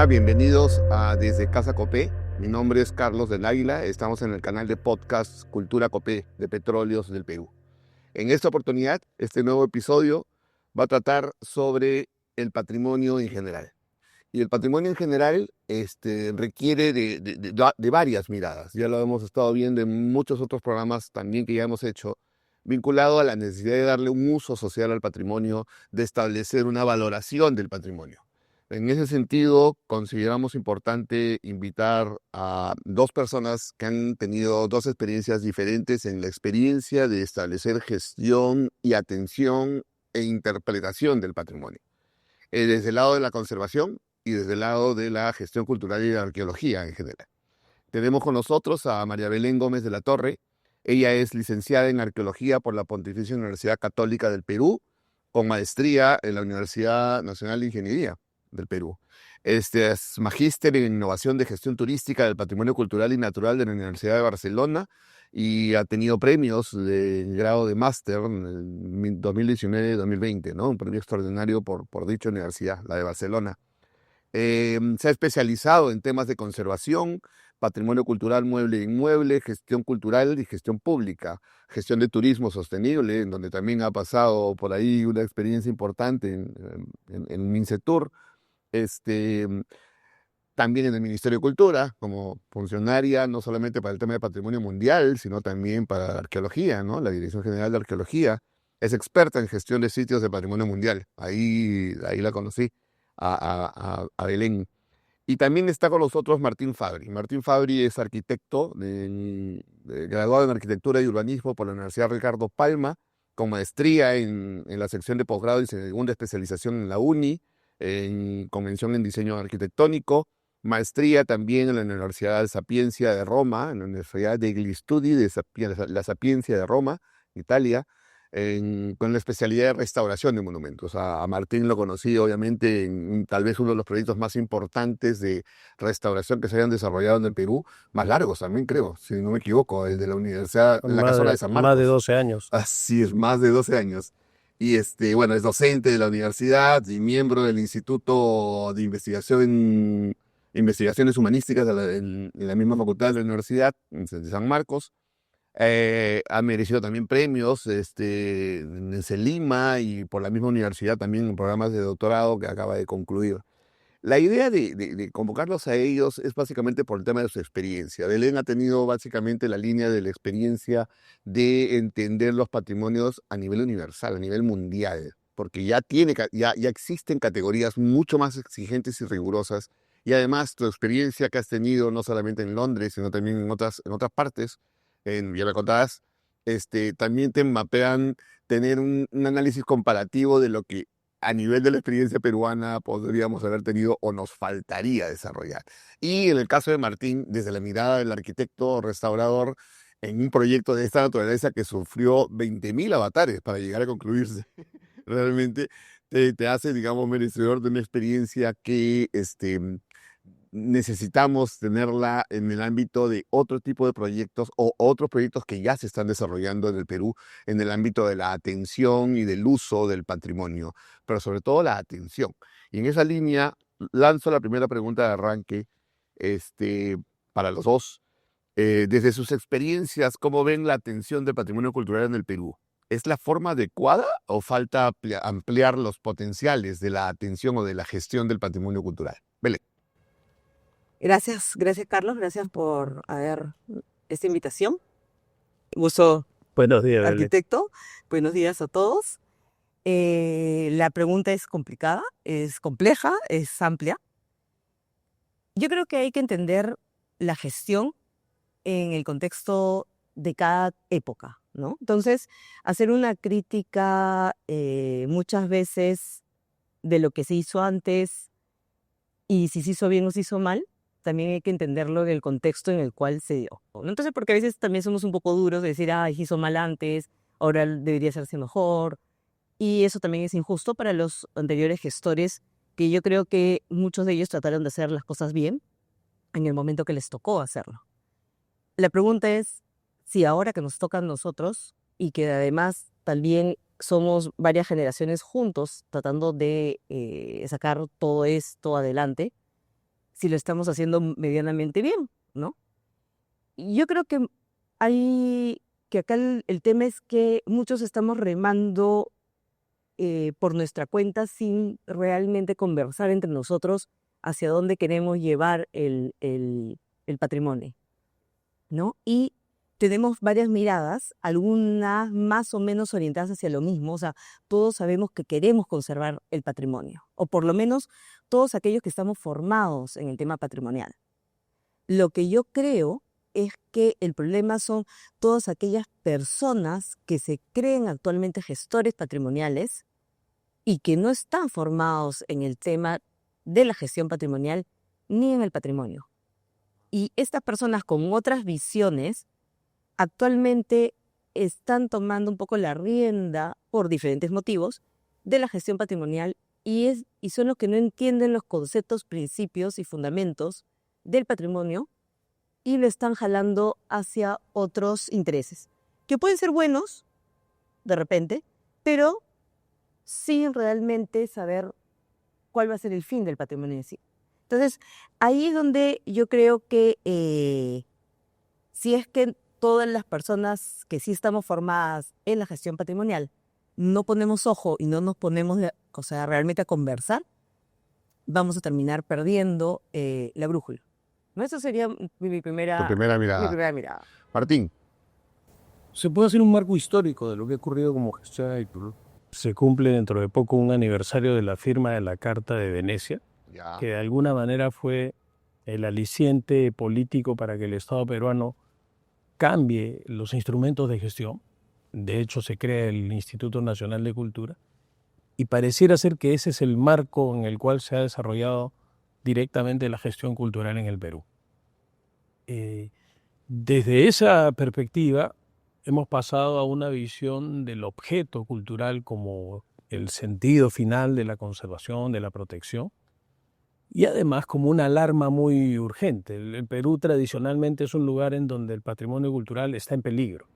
Bienvenidos a Desde Casa Copé. Mi nombre es Carlos del Águila. Estamos en el canal de podcast Cultura Copé de Petróleos del Perú. En esta oportunidad, este nuevo episodio va a tratar sobre el patrimonio en general. Y el patrimonio en general requiere de varias miradas. Ya lo hemos estado viendo en muchos otros programas también que ya hemos hecho, vinculado a la necesidad de darle un uso social al patrimonio, de establecer una valoración del patrimonio. En ese sentido, consideramos importante invitar a dos personas que han tenido dos experiencias diferentes en la experiencia de establecer gestión y atención e interpretación del patrimonio. Desde el lado de la conservación y desde el lado de la gestión cultural y de la arqueología en general. Tenemos con nosotros a María Belén Gómez de la Torre. Ella es licenciada en arqueología por la Pontificia Universidad Católica del Perú, con maestría en la Universidad Nacional de Ingeniería del Perú. Es magíster en innovación de gestión turística del patrimonio cultural y natural de la Universidad de Barcelona y ha tenido premios de grado de máster en 2019-2020, ¿no? Un premio extraordinario por dicha universidad, la de Barcelona. Se ha especializado en temas de conservación, patrimonio cultural mueble e inmueble, gestión cultural y gestión pública, gestión de turismo sostenible, en donde también ha pasado por ahí una experiencia importante en Mincetur. También en el Ministerio de Cultura, como funcionaria, no solamente para el tema de patrimonio mundial, sino también para la arqueología, ¿no? La Dirección General de Arqueología. Es experta en gestión de sitios de patrimonio mundial. Ahí la conocí, a Belén. Y también está con nosotros Martín Fabri. Martín Fabri es arquitecto, graduado en Arquitectura y Urbanismo por la Universidad Ricardo Palma, con maestría en la sección de posgrado y segunda especialización en la UNI, con mención en diseño arquitectónico, maestría también en la Universidad de Sapienza de Roma, en la Universidad degli Studi de la Sapienza de Roma, Italia, con la especialidad de restauración de monumentos. A Martín lo conocí obviamente en tal vez uno de los proyectos más importantes de restauración que se hayan desarrollado en el Perú, más largos también creo, si no me equivoco, el de la Universidad, en la Casona de San Marcos. Más de 12 años. Así es, más de 12 años. Y bueno, es docente de la universidad y miembro del Instituto de Investigaciones Humanísticas en la misma facultad de la Universidad de San Marcos. Ha merecido también premios en CELIMA y por la misma universidad también en programas de doctorado que acaba de concluir. La idea de convocarlos a ellos es básicamente por el tema de su experiencia. Belén ha tenido básicamente la línea de la experiencia de entender los patrimonios a nivel universal, a nivel mundial, porque ya existen categorías mucho más exigentes y rigurosas, y además tu experiencia que has tenido no solamente en Londres, sino también en otras partes, ya me contabas, también te mapean tener un análisis comparativo de lo que a nivel de la experiencia peruana podríamos haber tenido o nos faltaría desarrollar. Y en el caso de Martín, desde la mirada del arquitecto restaurador, en un proyecto de esta naturaleza que sufrió 20.000 avatares para llegar a concluirse, realmente te hace, digamos, merecedor de una experiencia que necesitamos tenerla en el ámbito de otro tipo de proyectos o otros proyectos que ya se están desarrollando en el Perú en el ámbito de la atención y del uso del patrimonio, pero sobre todo la atención. Y en esa línea lanzo la primera pregunta de arranque para los dos. Desde sus experiencias, ¿cómo ven la atención del patrimonio cultural en el Perú? ¿Es la forma adecuada o falta ampliar los potenciales de la atención o de la gestión del patrimonio cultural? Belén. Gracias, Carlos, gracias por esta invitación. Gusto, Buenos días, Belén. arquitecto. Buenos días a todos. La pregunta es complicada, es compleja, es amplia. Yo creo que hay que entender la gestión en el contexto de cada época, ¿no? Entonces, hacer una crítica muchas veces de lo que se hizo antes y si se hizo bien o se hizo mal, también hay que entenderlo en el contexto en el cual se dio, ¿no? Entonces, porque a veces también somos un poco duros de decir, se hizo mal antes, ahora debería hacerse mejor, y eso también es injusto para los anteriores gestores, que yo creo que muchos de ellos trataron de hacer las cosas bien en el momento que les tocó hacerlo. La pregunta es si ahora que nos toca a nosotros, y que además también somos varias generaciones juntos tratando de sacar todo esto adelante, si lo estamos haciendo medianamente bien, ¿no? Y yo creo que acá el tema es que muchos estamos remando por nuestra cuenta sin realmente conversar entre nosotros hacia dónde queremos llevar el patrimonio, ¿no? Y tenemos varias miradas, algunas más o menos orientadas hacia lo mismo, o sea, todos sabemos que queremos conservar el patrimonio, o por lo menos todos aquellos que estamos formados en el tema patrimonial. Lo que yo creo es que el problema son todas aquellas personas que se creen actualmente gestores patrimoniales y que no están formados en el tema de la gestión patrimonial ni en el patrimonio. Y estas personas con otras visiones actualmente están tomando un poco la rienda, por diferentes motivos, de la gestión patrimonial y son los que no entienden los conceptos, principios y fundamentos del patrimonio y lo están jalando hacia otros intereses, que pueden ser buenos, de repente, pero sin realmente saber cuál va a ser el fin del patrimonio en sí. Entonces, ahí es donde yo creo que si es que todas las personas que sí estamos formadas en la gestión patrimonial no ponemos ojo y no nos ponemos, realmente a conversar, vamos a terminar perdiendo la brújula. ¿No? Esa sería mi primera mirada. Martín. Se puede hacer un marco histórico de lo que ha ocurrido como gestión del Perú. Se cumple dentro de poco un aniversario de la firma de la Carta de Venecia, que de alguna manera fue el aliciente político para que el Estado peruano cambie los instrumentos de gestión. De hecho, se crea el Instituto Nacional de Cultura y pareciera ser que ese es el marco en el cual se ha desarrollado directamente la gestión cultural en el Perú. Desde esa perspectiva, hemos pasado a una visión del objeto cultural como el sentido final de la conservación, de la protección, y además como una alarma muy urgente. El Perú tradicionalmente es un lugar en donde el patrimonio cultural está en peligro.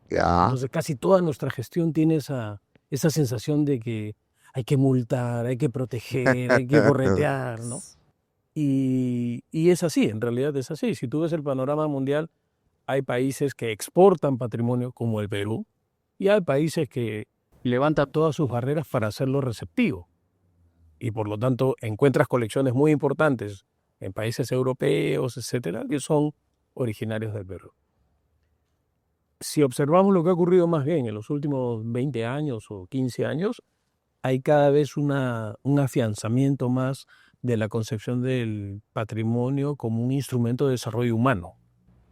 Entonces casi toda nuestra gestión tiene esa sensación de que hay que multar, hay que proteger, hay que corretear, ¿no? Y es así, en realidad es así. Si tú ves el panorama mundial, hay países que exportan patrimonio como el Perú y hay países que levantan todas sus barreras para hacerlo receptivo. Y por lo tanto encuentras colecciones muy importantes en países europeos, etcétera, que son originarios del Perú. Si observamos lo que ha ocurrido más bien en los últimos 20 años o 15 años, hay cada vez un afianzamiento más de la concepción del patrimonio como un instrumento de desarrollo humano.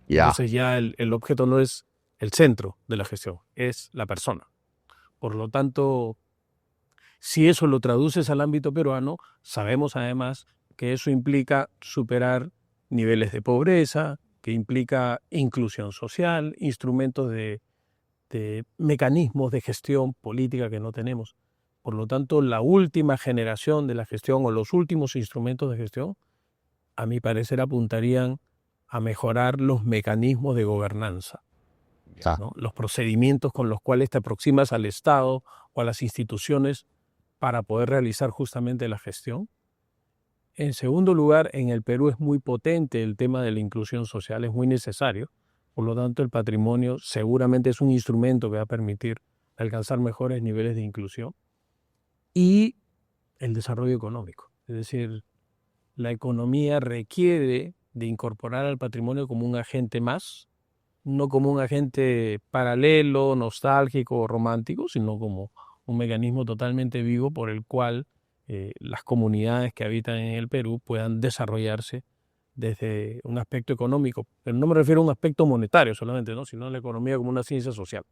Entonces ya el objeto no es el centro de la gestión, es la persona. Por lo tanto, si eso lo traduces al ámbito peruano, sabemos además que eso implica superar niveles de pobreza, que implica inclusión social, instrumentos de mecanismos de gestión política que no tenemos. Por lo tanto, la última generación de la gestión o los últimos instrumentos de gestión, a mi parecer, apuntarían a mejorar los mecanismos de gobernanza, ¿no? Los procedimientos con los cuales te aproximas al Estado o a las instituciones para poder realizar justamente la gestión. En segundo lugar, en el Perú es muy potente el tema de la inclusión social, es muy necesario. Por lo tanto, el patrimonio seguramente es un instrumento que va a permitir alcanzar mejores niveles de inclusión. Y el desarrollo económico. Es decir, la economía requiere de incorporar al patrimonio como un agente más, no como un agente paralelo, nostálgico o romántico, sino como un mecanismo totalmente vivo por el cual las comunidades que habitan en el Perú puedan desarrollarse desde un aspecto económico. Pero no me refiero a un aspecto monetario solamente, ¿no? Sino a la economía como una ciencia social.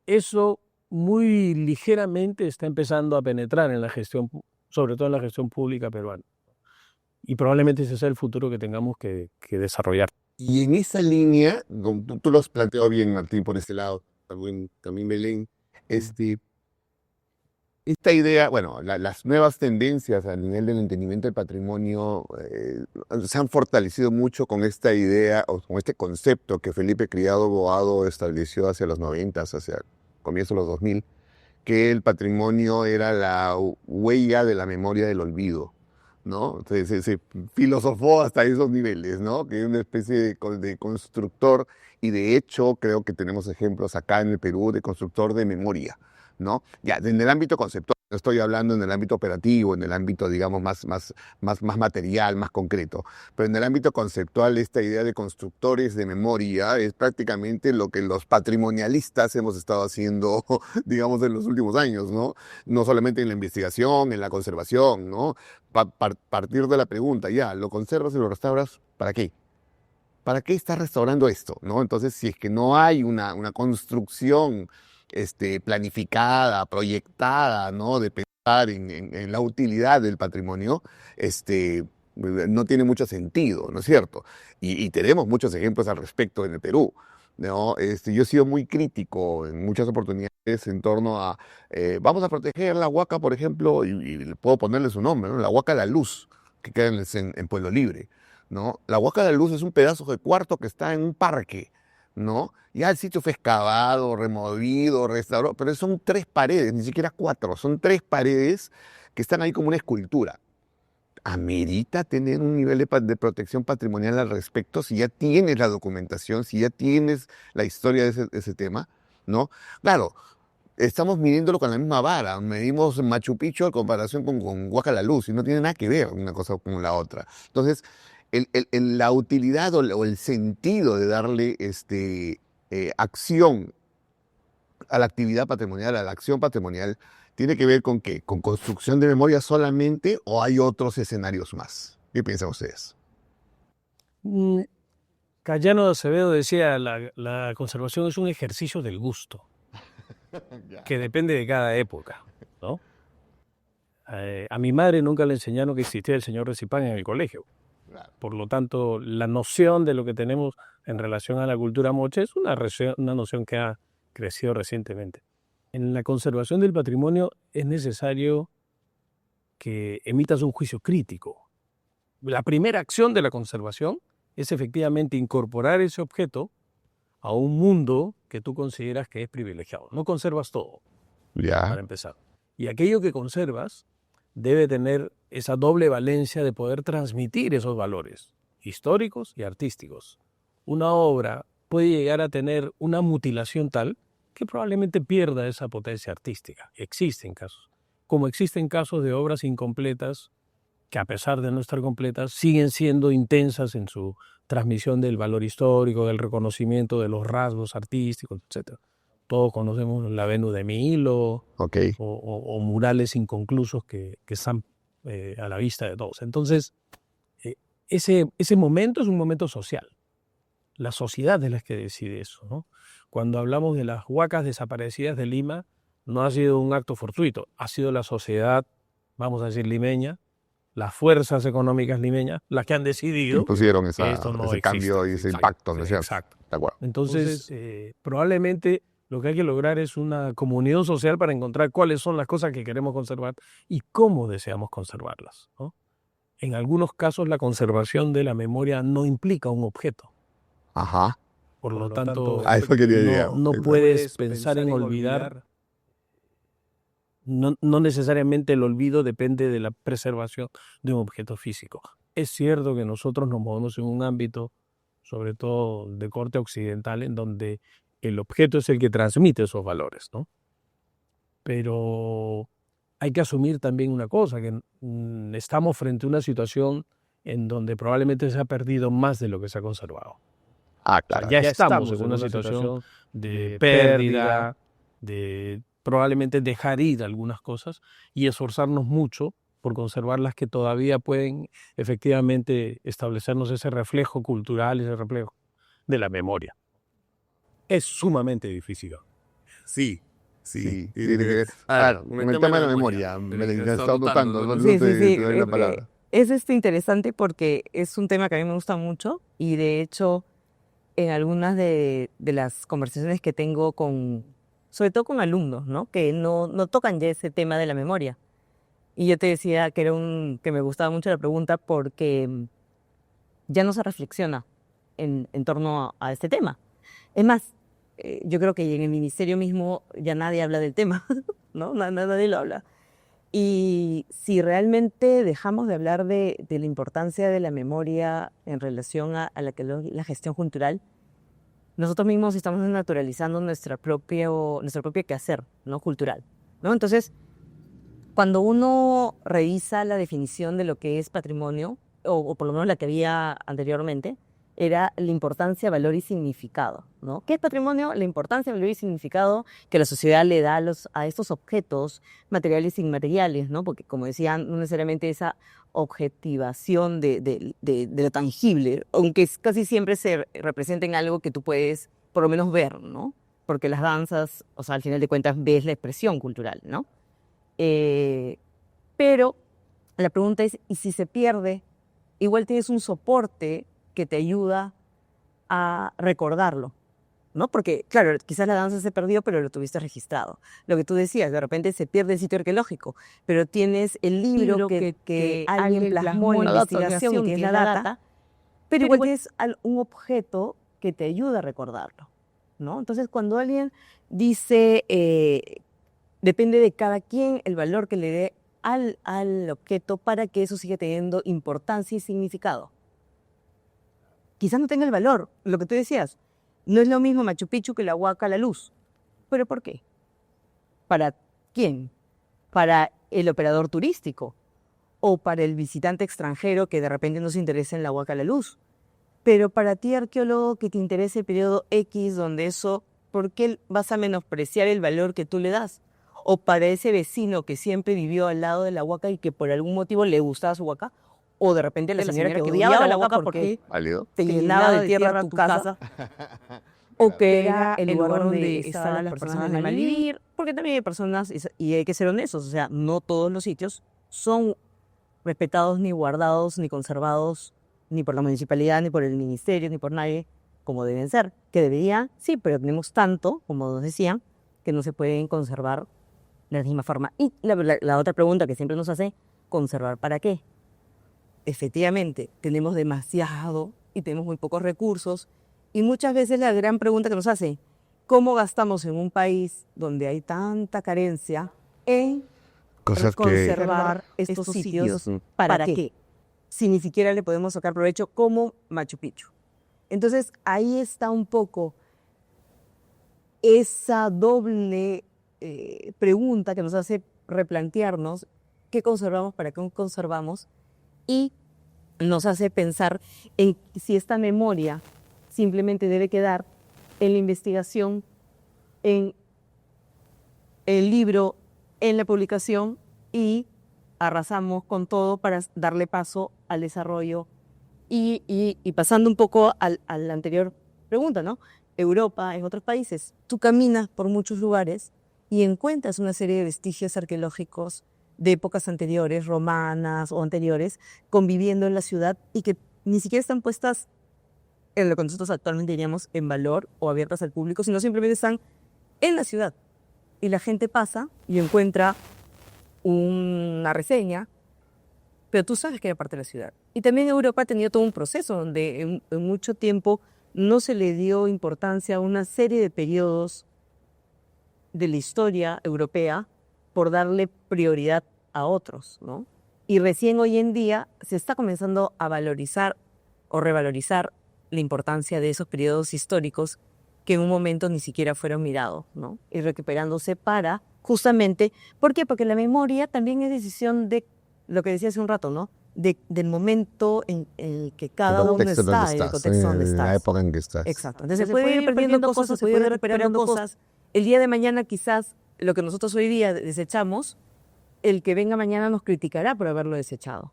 Eso muy ligeramente está empezando a penetrar en la gestión, sobre todo en la gestión pública peruana. Y probablemente ese sea el futuro que tengamos que desarrollar. Y en esa línea, tú lo has planteado bien, Martín, por ese lado, también Belén, esta idea, bueno, las nuevas tendencias a nivel del entendimiento del patrimonio se han fortalecido mucho con esta idea o con este concepto que Felipe Criado Boado estableció hacia los 90, hacia comienzos de los 2000, que el patrimonio era la huella de la memoria del olvido, ¿no? Se filosofó hasta esos niveles, ¿no? Que es una especie de constructor, y de hecho creo que tenemos ejemplos acá en el Perú de constructor de memoria, ¿no? Ya, en el ámbito conceptual, no estoy hablando en el ámbito operativo, en el ámbito, digamos, más material, más concreto, pero en el ámbito conceptual esta idea de constructores de memoria es prácticamente lo que los patrimonialistas hemos estado haciendo, digamos, en los últimos años, ¿no? No solamente en la investigación, en la conservación, ¿no? Partir de la pregunta, ya, ¿lo conservas y lo restauras? ¿Para qué? ¿Para qué estás restaurando esto? ¿No? Entonces, si es que no hay una construcción planificada, proyectada, ¿no? De pensar en la utilidad del patrimonio, no tiene mucho sentido, ¿no es cierto? Y tenemos muchos ejemplos al respecto en el Perú, ¿no? Yo he sido muy crítico en muchas oportunidades en torno a, vamos a proteger la huaca, por ejemplo, y puedo ponerle su nombre, ¿no? La Huaca La Luz, que queda en Pueblo Libre, ¿no? La Huaca de la Luz es un pedazo de cuarto que está en un parque, ¿no? Ya el sitio fue excavado, removido, restaurado, pero son 3 paredes, ni siquiera 4, son 3 paredes que están ahí como una escultura. ¿Amerita tener un nivel de protección patrimonial al respecto si ya tienes la documentación, si ya tienes la historia de ese tema, ¿no? Claro, estamos midiéndolo con la misma vara, medimos Machu Picchu en comparación con Huaca La Luz, y no tiene nada que ver una cosa con la otra. Entonces, la utilidad o el sentido de darle acción a la actividad patrimonial, a la acción patrimonial, tiene que ver con qué, con construcción de memoria solamente, o hay otros escenarios más. ¿Qué piensan ustedes? Cayano de Acevedo decía, la conservación es un ejercicio del gusto, que depende de cada época, ¿no? A mi madre nunca le enseñaron que existía el señor Recipán en el colegio. Claro. Por lo tanto, la noción de lo que tenemos en relación a la cultura moche es una noción que ha crecido recientemente. En la conservación del patrimonio es necesario que emitas un juicio crítico. La primera acción de la conservación es efectivamente incorporar ese objeto a un mundo que tú consideras que es privilegiado. No conservas todo, Ya. para empezar. Y aquello que conservas debe tener esa doble valencia de poder transmitir esos valores históricos y artísticos. Una obra puede llegar a tener una mutilación tal que probablemente pierda esa potencia artística. Existen casos. Como existen casos de obras incompletas que, a pesar de no estar completas, siguen siendo intensas en su transmisión del valor histórico, del reconocimiento de los rasgos artísticos, etc. Todos conocemos la Venus de Milo, Okay. o murales inconclusos que están a la vista de todos. Entonces, ese momento es un momento social. La sociedad es la que decide eso, ¿no? Cuando hablamos de las huacas desaparecidas de Lima, no ha sido un acto fortuito, ha sido la sociedad, vamos a decir, limeña, las fuerzas económicas limeñas, las que han decidido Impusieron que esto no ese existe. cambio y ese impacto, ¿no es cierto? Exacto. De acuerdo. Entonces, probablemente lo que hay que lograr es una comunión social para encontrar cuáles son las cosas que queremos conservar y cómo deseamos conservarlas, ¿no? En algunos casos, la conservación de la memoria no implica un objeto. Ajá. Por lo tanto, A eso quería llegar. no Exacto. puedes pensar en olvidar. No necesariamente el olvido depende de la preservación de un objeto físico. Es cierto que nosotros nos movemos en un ámbito, sobre todo de corte occidental, en donde el objeto es el que transmite esos valores, ¿no? Pero hay que asumir también una cosa, que estamos frente a una situación en donde probablemente se ha perdido más de lo que se ha conservado. Claro. Ya estamos en una situación de pérdida, de probablemente dejar ir algunas cosas y esforzarnos mucho por conservar las que todavía pueden efectivamente establecernos ese reflejo cultural, ese reflejo de la memoria. Es sumamente difícil. Sí, tiene que ver. Claro, con el tema de la memoria, me he estado notando, no Sí, te doy la palabra. Es interesante porque es un tema que a mí me gusta mucho y de hecho en algunas de las conversaciones que tengo sobre todo con alumnos, ¿no? Que no tocan ya ese tema de la memoria. Y yo te decía que que me gustaba mucho la pregunta porque ya no se reflexiona en torno a este tema. Es más, yo creo que en el ministerio mismo ya nadie habla del tema, ¿no? Nadie lo habla. Y si realmente dejamos de hablar de la importancia de la memoria en relación a la gestión cultural, nosotros mismos estamos naturalizando nuestro propio quehacer, ¿no? Cultural, ¿no? Entonces, cuando uno revisa la definición de lo que es patrimonio, o por lo menos la que había anteriormente, era la importancia, valor y significado, ¿no? ¿Qué es patrimonio? La importancia, valor y significado que la sociedad le da a estos objetos materiales e inmateriales, ¿no? Porque, como decían, no necesariamente esa objetivación de lo tangible, aunque casi siempre se representa en algo que tú puedes por lo menos ver, ¿no? Porque las danzas, o sea, al final de cuentas ves la expresión cultural, ¿no? Pero la pregunta es, ¿y si se pierde? Igual tienes un soporte que te ayuda a recordarlo, ¿no? Porque, claro, quizás la danza se perdió, pero lo tuviste registrado. Lo que tú decías, de repente se pierde el sitio arqueológico, pero tienes el libro que alguien plasmó en la investigación y tienes la data, pero igual tienes un objeto que te ayuda a recordarlo, ¿no? Entonces, cuando alguien dice, depende de cada quien el valor que le dé al objeto para que eso siga teniendo importancia y significado. Quizás no tenga el valor, lo que tú decías. No es lo mismo Machu Picchu que la Huaca La Luz. ¿Pero por qué? ¿Para quién? ¿Para el operador turístico? ¿O para el visitante extranjero que de repente no se interesa en la Huaca La Luz? Pero para ti, arqueólogo, que te interese el periodo X, donde eso, ¿por qué vas a menospreciar el valor que tú le das? O para ese vecino que siempre vivió al lado de la Huaca y que por algún motivo le gustaba su Huaca, o de repente la señora que odiaba la Huaca porque te llenaba de tierra tu casa, o que era el lugar donde estaban las personas de mal vivir, porque también hay personas, y hay que ser honestos, o sea, no todos los sitios son respetados, ni guardados, ni conservados, ni por la municipalidad, ni por el ministerio, ni por nadie, como deben ser, que deberían, sí, pero tenemos tanto, como nos decían, que no se pueden conservar de la misma forma. Y la otra pregunta que siempre nos hace, ¿conservar para qué? Efectivamente, tenemos demasiado y tenemos muy pocos recursos, y muchas veces la gran pregunta que nos hace, ¿cómo gastamos en un país donde hay tanta carencia en conservar estos sitios? ¿Para qué? Si ni siquiera le podemos sacar provecho como Machu Picchu. Entonces, ahí está un poco esa doble pregunta que nos hace replantearnos qué conservamos, para qué conservamos, y nos hace pensar en si esta memoria simplemente debe quedar en la investigación, en el libro, en la publicación, y arrasamos con todo para darle paso al desarrollo. Y pasando un poco a la anterior pregunta, ¿no? Europa, en otros países, tú caminas por muchos lugares y encuentras una serie de vestigios arqueológicos de épocas anteriores, romanas o anteriores, conviviendo en la ciudad y que ni siquiera están puestas en lo que nosotros actualmente diríamos en valor o abiertas al público, sino simplemente están en la ciudad. Y la gente pasa y encuentra una reseña, pero tú sabes que era parte de la ciudad. Y también Europa ha tenido todo un proceso donde en mucho tiempo no se le dio importancia a una serie de periodos de la historia europea por darle prioridad a otros, ¿no? Y recién hoy en día se está comenzando a valorizar o revalorizar la importancia de esos periodos históricos que en un momento ni siquiera fueron mirados, ¿no? Y recuperándose para, justamente, ¿por qué? Porque la memoria también es decisión de, lo que decía hace un rato, ¿no? Del momento en el que cada uno está, en el contexto donde estás. La época en que estás. Exacto. Entonces se puede ir perdiendo cosas, se puede ir recuperando cosas. El día de mañana quizás lo que nosotros hoy día desechamos, el que venga mañana nos criticará por haberlo desechado.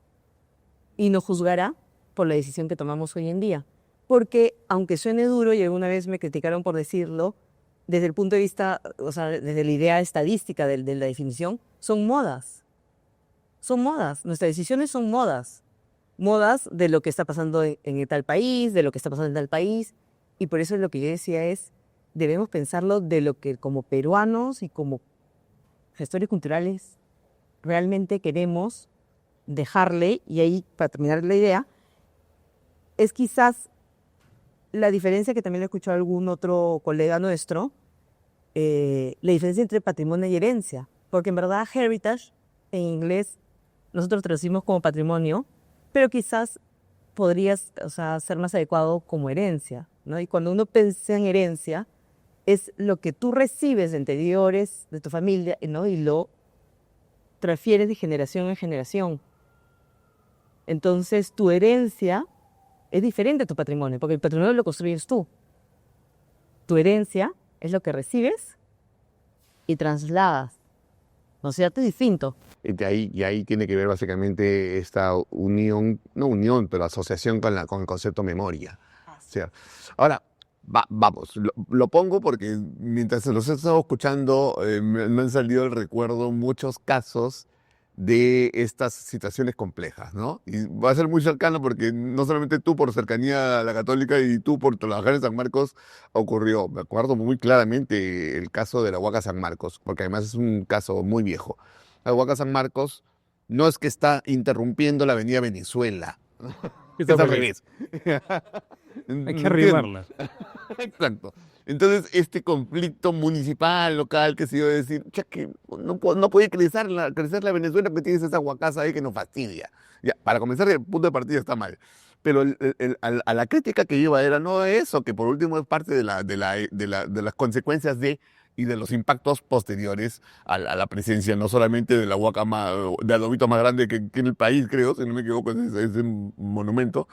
Y nos juzgará por la decisión que tomamos hoy en día. Porque, aunque suene duro, y alguna vez me criticaron por decirlo, desde el punto de vista, o sea, desde la idea estadística de la definición, son modas. Son modas. Nuestras decisiones son modas. Modas de lo que está pasando en tal país, de lo que está pasando en tal país. Y por eso lo que yo decía es, debemos pensarlo de lo que como peruanos y como gestores culturales realmente queremos dejarle, y ahí, para terminar la idea, es quizás la diferencia que también lo he escuchado algún otro colega nuestro, la diferencia entre patrimonio y herencia, porque en verdad heritage en inglés nosotros traducimos como patrimonio, pero quizás podrías, o sea, ser más adecuado como herencia, ¿no? Y cuando uno piensa en herencia, es lo que tú recibes de anteriores, de tu familia, ¿no? Y lo transfieres de generación en generación. Entonces, tu herencia es diferente a tu patrimonio, porque el patrimonio lo construyes tú. Tu herencia es lo que recibes y trasladas. ¿No es cierto? Es distinto. Y ahí tiene que ver básicamente esta unión, no unión, pero asociación con el concepto memoria. O sea, ahora, vamos, lo pongo porque mientras los he estado escuchando, me han salido al recuerdo muchos casos de estas situaciones complejas, ¿no? Y va a ser muy cercano porque no solamente tú por cercanía a la Católica y tú por trabajar en San Marcos ocurrió. Me acuerdo muy claramente el caso de la Huaca San Marcos, porque además es un caso muy viejo. La Huaca San Marcos no es que está interrumpiendo la avenida Venezuela, es al revés. Hay que ¿Entiendes? arrimarla. Exacto. Entonces, este conflicto municipal, local, que se iba a decir, "Cha, que no puede crecer la Venezuela porque tienes esa guacaza ahí que nos fastidia". Ya, para comenzar, el punto de partida está mal. Pero a la crítica que iba era no eso, que por último es parte de las consecuencias y de los impactos posteriores a la presencia no solamente de la huaca de adobito más grande que en el país, creo, si no me equivoco, es ese monumento,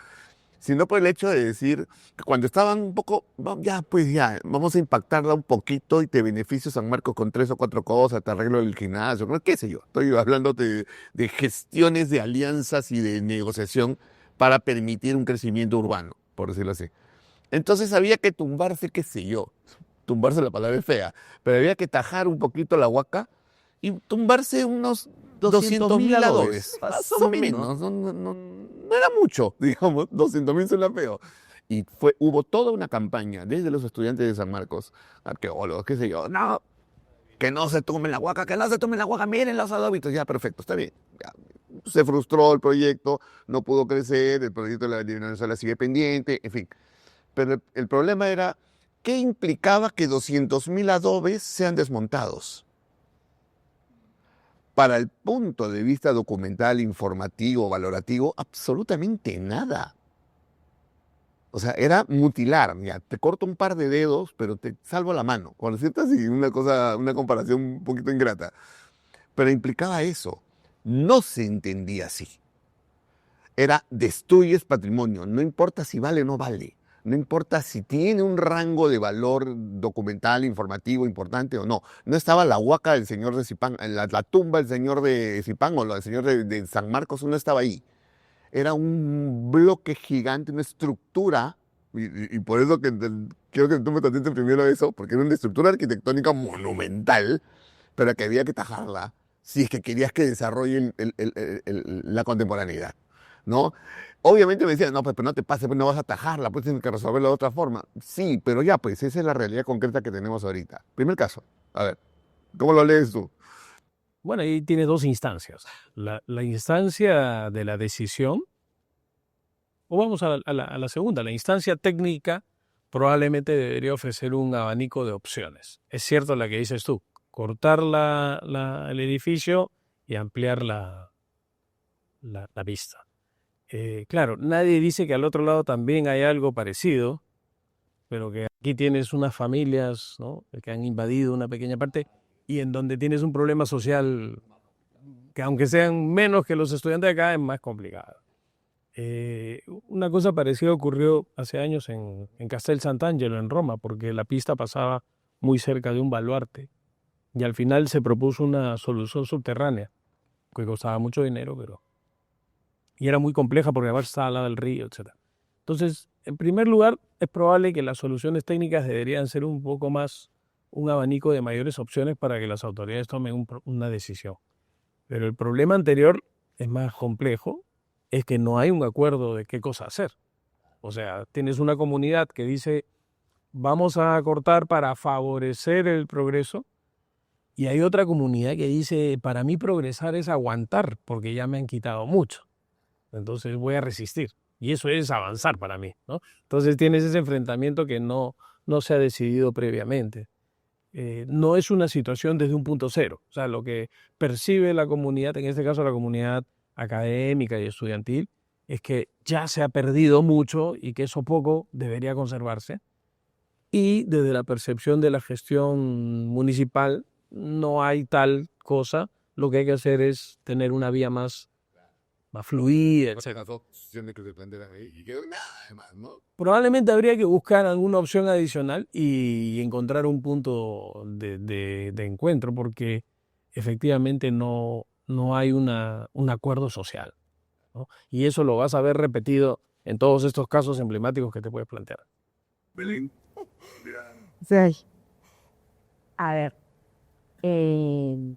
sino por el hecho de decir que cuando estaban un poco, ya, pues ya, vamos a impactarla un poquito y te beneficio San Marcos con 3 o 4 cosas, te arreglo el gimnasio, qué sé yo. Estoy hablando de gestiones, de alianzas y de negociación para permitir un crecimiento urbano, por decirlo así. Entonces había que tumbarse, qué sé yo, tumbarse la palabra es fea, pero había que tajar un poquito la huaca y tumbarse unos 200.000 adobes, más o menos. No era mucho, digamos, 200.000 suena feo. Y hubo toda una campaña, desde los estudiantes de San Marcos, arqueólogos, qué sé yo, no, que no se tumben la huaca, que no se tumben la huaca, miren los adobitos, ya, perfecto, está bien. Ya. Se frustró el proyecto, no pudo crecer, el proyecto de la Venezuela sigue pendiente, en fin. Pero el problema era, ¿qué implicaba que 200.000 adobes sean desmontados? Para el punto de vista documental, informativo, valorativo, absolutamente nada. O sea, era mutilar, ya, te corto un par de dedos, pero te salvo la mano. Por decirte así, una comparación un poquito ingrata. Pero implicaba eso. No se entendía así. Era destruyes patrimonio, no importa si vale o no vale. No importa si tiene un rango de valor documental, informativo, importante o no. No estaba la huaca del señor de Zipán, la tumba del señor de Zipán o la del señor de San Marcos no estaba ahí. Era un bloque gigante, una estructura, y por eso quiero que tú me contestes primero eso, porque era una estructura arquitectónica monumental, pero que había que tajarla si es que querías que desarrolle la contemporaneidad, ¿no? Obviamente me decían, no, pues pero no te pases, pues no vas a atajarla, pues tienes que resolverla de otra forma. Sí, pero ya, pues esa es la realidad concreta que tenemos ahorita. Primer caso, a ver, ¿cómo lo lees tú? Bueno, ahí tiene dos instancias. La instancia de la decisión, o vamos a la segunda, la instancia técnica probablemente debería ofrecer un abanico de opciones. Es cierto la que dices tú, cortar el edificio y ampliar la vista. Claro, nadie dice que al otro lado también hay algo parecido, pero que aquí tienes unas familias, ¿no?, que han invadido una pequeña parte y en donde tienes un problema social que aunque sean menos que los estudiantes de acá, es más complicado. Una cosa parecida ocurrió hace años en Castel Sant'Angelo, en Roma, porque la pista pasaba muy cerca de un baluarte y al final se propuso una solución subterránea, que costaba mucho dinero, y era muy compleja porque además estaba al lado del río, etc. Entonces, en primer lugar, es probable que las soluciones técnicas deberían ser un poco más un abanico de mayores opciones para que las autoridades tomen una decisión. Pero el problema anterior es más complejo, es que no hay un acuerdo de qué cosa hacer. O sea, tienes una comunidad que dice, vamos a cortar para favorecer el progreso, y hay otra comunidad que dice, para mí progresar es aguantar, porque ya me han quitado mucho. Entonces voy a resistir. Y eso es avanzar para mí, ¿no? Entonces tienes ese enfrentamiento que no se ha decidido previamente. no es una situación desde un punto cero. O sea, lo que percibe la comunidad, en este caso la comunidad académica y estudiantil, es que ya se ha perdido mucho y que eso poco debería conservarse. Y desde la percepción de la gestión municipal no hay tal cosa. Lo que hay que hacer es tener una vía más fluida. O sea, las dos posiciones que se plantean ahí y que nada más, ¿no? Probablemente habría que buscar alguna opción adicional y encontrar un punto de encuentro, porque efectivamente no hay un acuerdo social, ¿no? Y eso lo vas a ver repetido en todos estos casos emblemáticos que te puedes plantear. Belén. Sí. A ver, eh,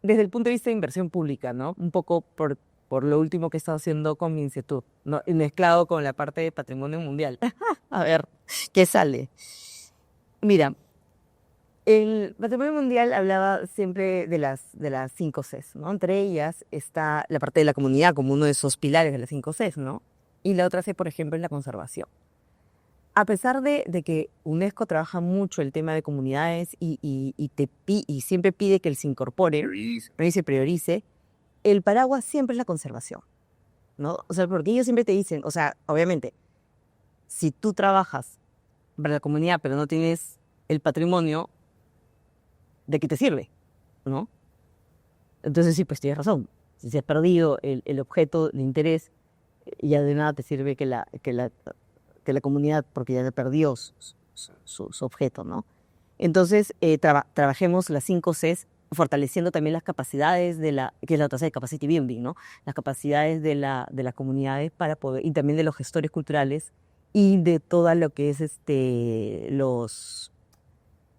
desde el punto de vista de inversión pública, ¿no? Un poco por lo último que he estado haciendo con mi instituto, ¿no? Y mezclado con la parte de patrimonio mundial. A ver, ¿qué sale? Mira, el patrimonio mundial hablaba siempre de las 5 Cs, ¿no? Entre ellas está la parte de la comunidad como uno de esos pilares de las 5 Cs, ¿no? Y la otra C, por ejemplo, es la conservación. A pesar de que UNESCO trabaja mucho el tema de comunidades y siempre pide que él se incorpore, priorice, el paraguas siempre es la conservación, ¿no? O sea, porque ellos siempre te dicen, o sea, obviamente, si tú trabajas para la comunidad pero no tienes el patrimonio, ¿de qué te sirve? ¿No? Entonces sí, pues tienes razón. Si se has perdido el objeto de interés, ya de nada te sirve que la comunidad, porque ya perdió su objeto, ¿no? Entonces, trabajemos las 5 Cs, fortaleciendo también las capacidades que es la otra C, Capacity Building, ¿no? Las capacidades de las comunidades para poder, y también de los gestores culturales y de todo lo que es los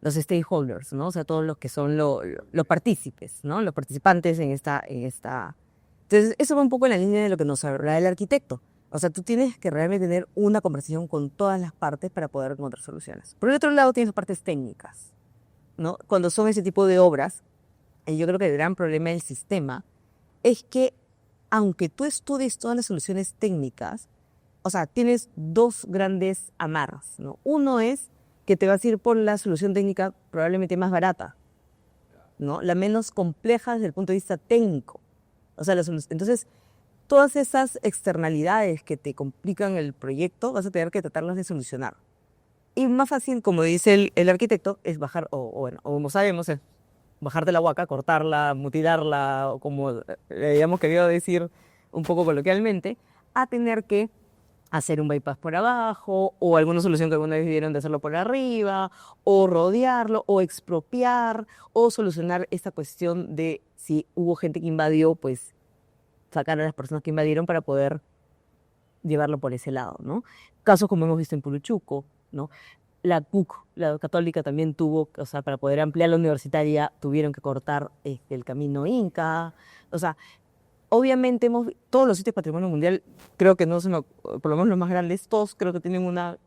stakeholders, ¿no? O sea, todos los que son los partícipes, ¿no? Los participantes en esta. Entonces, eso va un poco en la línea de lo que nos habla el arquitecto. O sea, tú tienes que realmente tener una conversación con todas las partes para poder encontrar soluciones. Por el otro lado, tienes las partes técnicas, ¿no? Cuando son ese tipo de obras, y yo creo que el gran problema del sistema es que, aunque tú estudies todas las soluciones técnicas, o sea, tienes dos grandes amarras, ¿no? Uno es que te vas a ir por la solución técnica probablemente más barata, ¿no? La menos compleja desde el punto de vista técnico. O sea, entonces, todas esas externalidades que te complican el proyecto, vas a tener que tratarlas de solucionar. Y más fácil, como dice el arquitecto, es bajar, o como sabemos, es bajarte la huaca, cortarla, mutilarla, o como le habíamos querido decir un poco coloquialmente, a tener que hacer un bypass por abajo, o alguna solución que alguna vez vivieron de hacerlo por arriba, o rodearlo, o expropiar, o solucionar esta cuestión de si hubo gente que invadió, pues sacar a las personas que invadieron para poder llevarlo por ese lado, ¿no? Casos como hemos visto en Puruchuco, ¿no? La CUC, la católica, también tuvo, o sea, para poder ampliar la universitaria, tuvieron que cortar el camino Inca. O sea, obviamente todos los sitios de patrimonio mundial, creo que no son, por lo menos los más grandes, todos creo que tienen una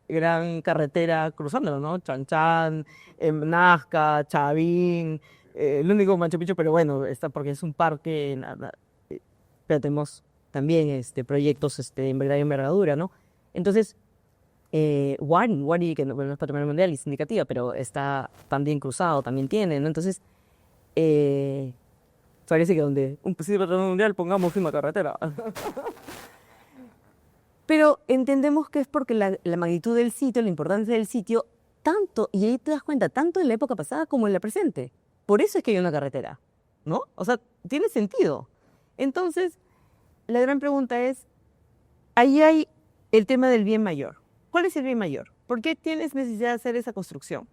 gran carretera cruzándolo, ¿no? Chan Chan, Nazca, Chavín, el único Machu Picchu, pero bueno, está porque es un parque, pero tenemos también proyectos de envergadura, ¿no? Entonces, Wari, que no es patrimonio mundial y es indicativa, pero está también cruzado, también tiene, ¿no? Entonces, parece que donde un sitio de patrimonio mundial pongamos una carretera. Pero entendemos que es porque la magnitud del sitio, la importancia del sitio, tanto, y ahí te das cuenta, tanto en la época pasada como en la presente. Por eso es que hay una carretera, ¿no? O sea, tiene sentido. Entonces, la gran pregunta es, ahí hay el tema del bien mayor. ¿Cuál es el bien mayor? ¿Por qué tienes necesidad de hacer esa construcción?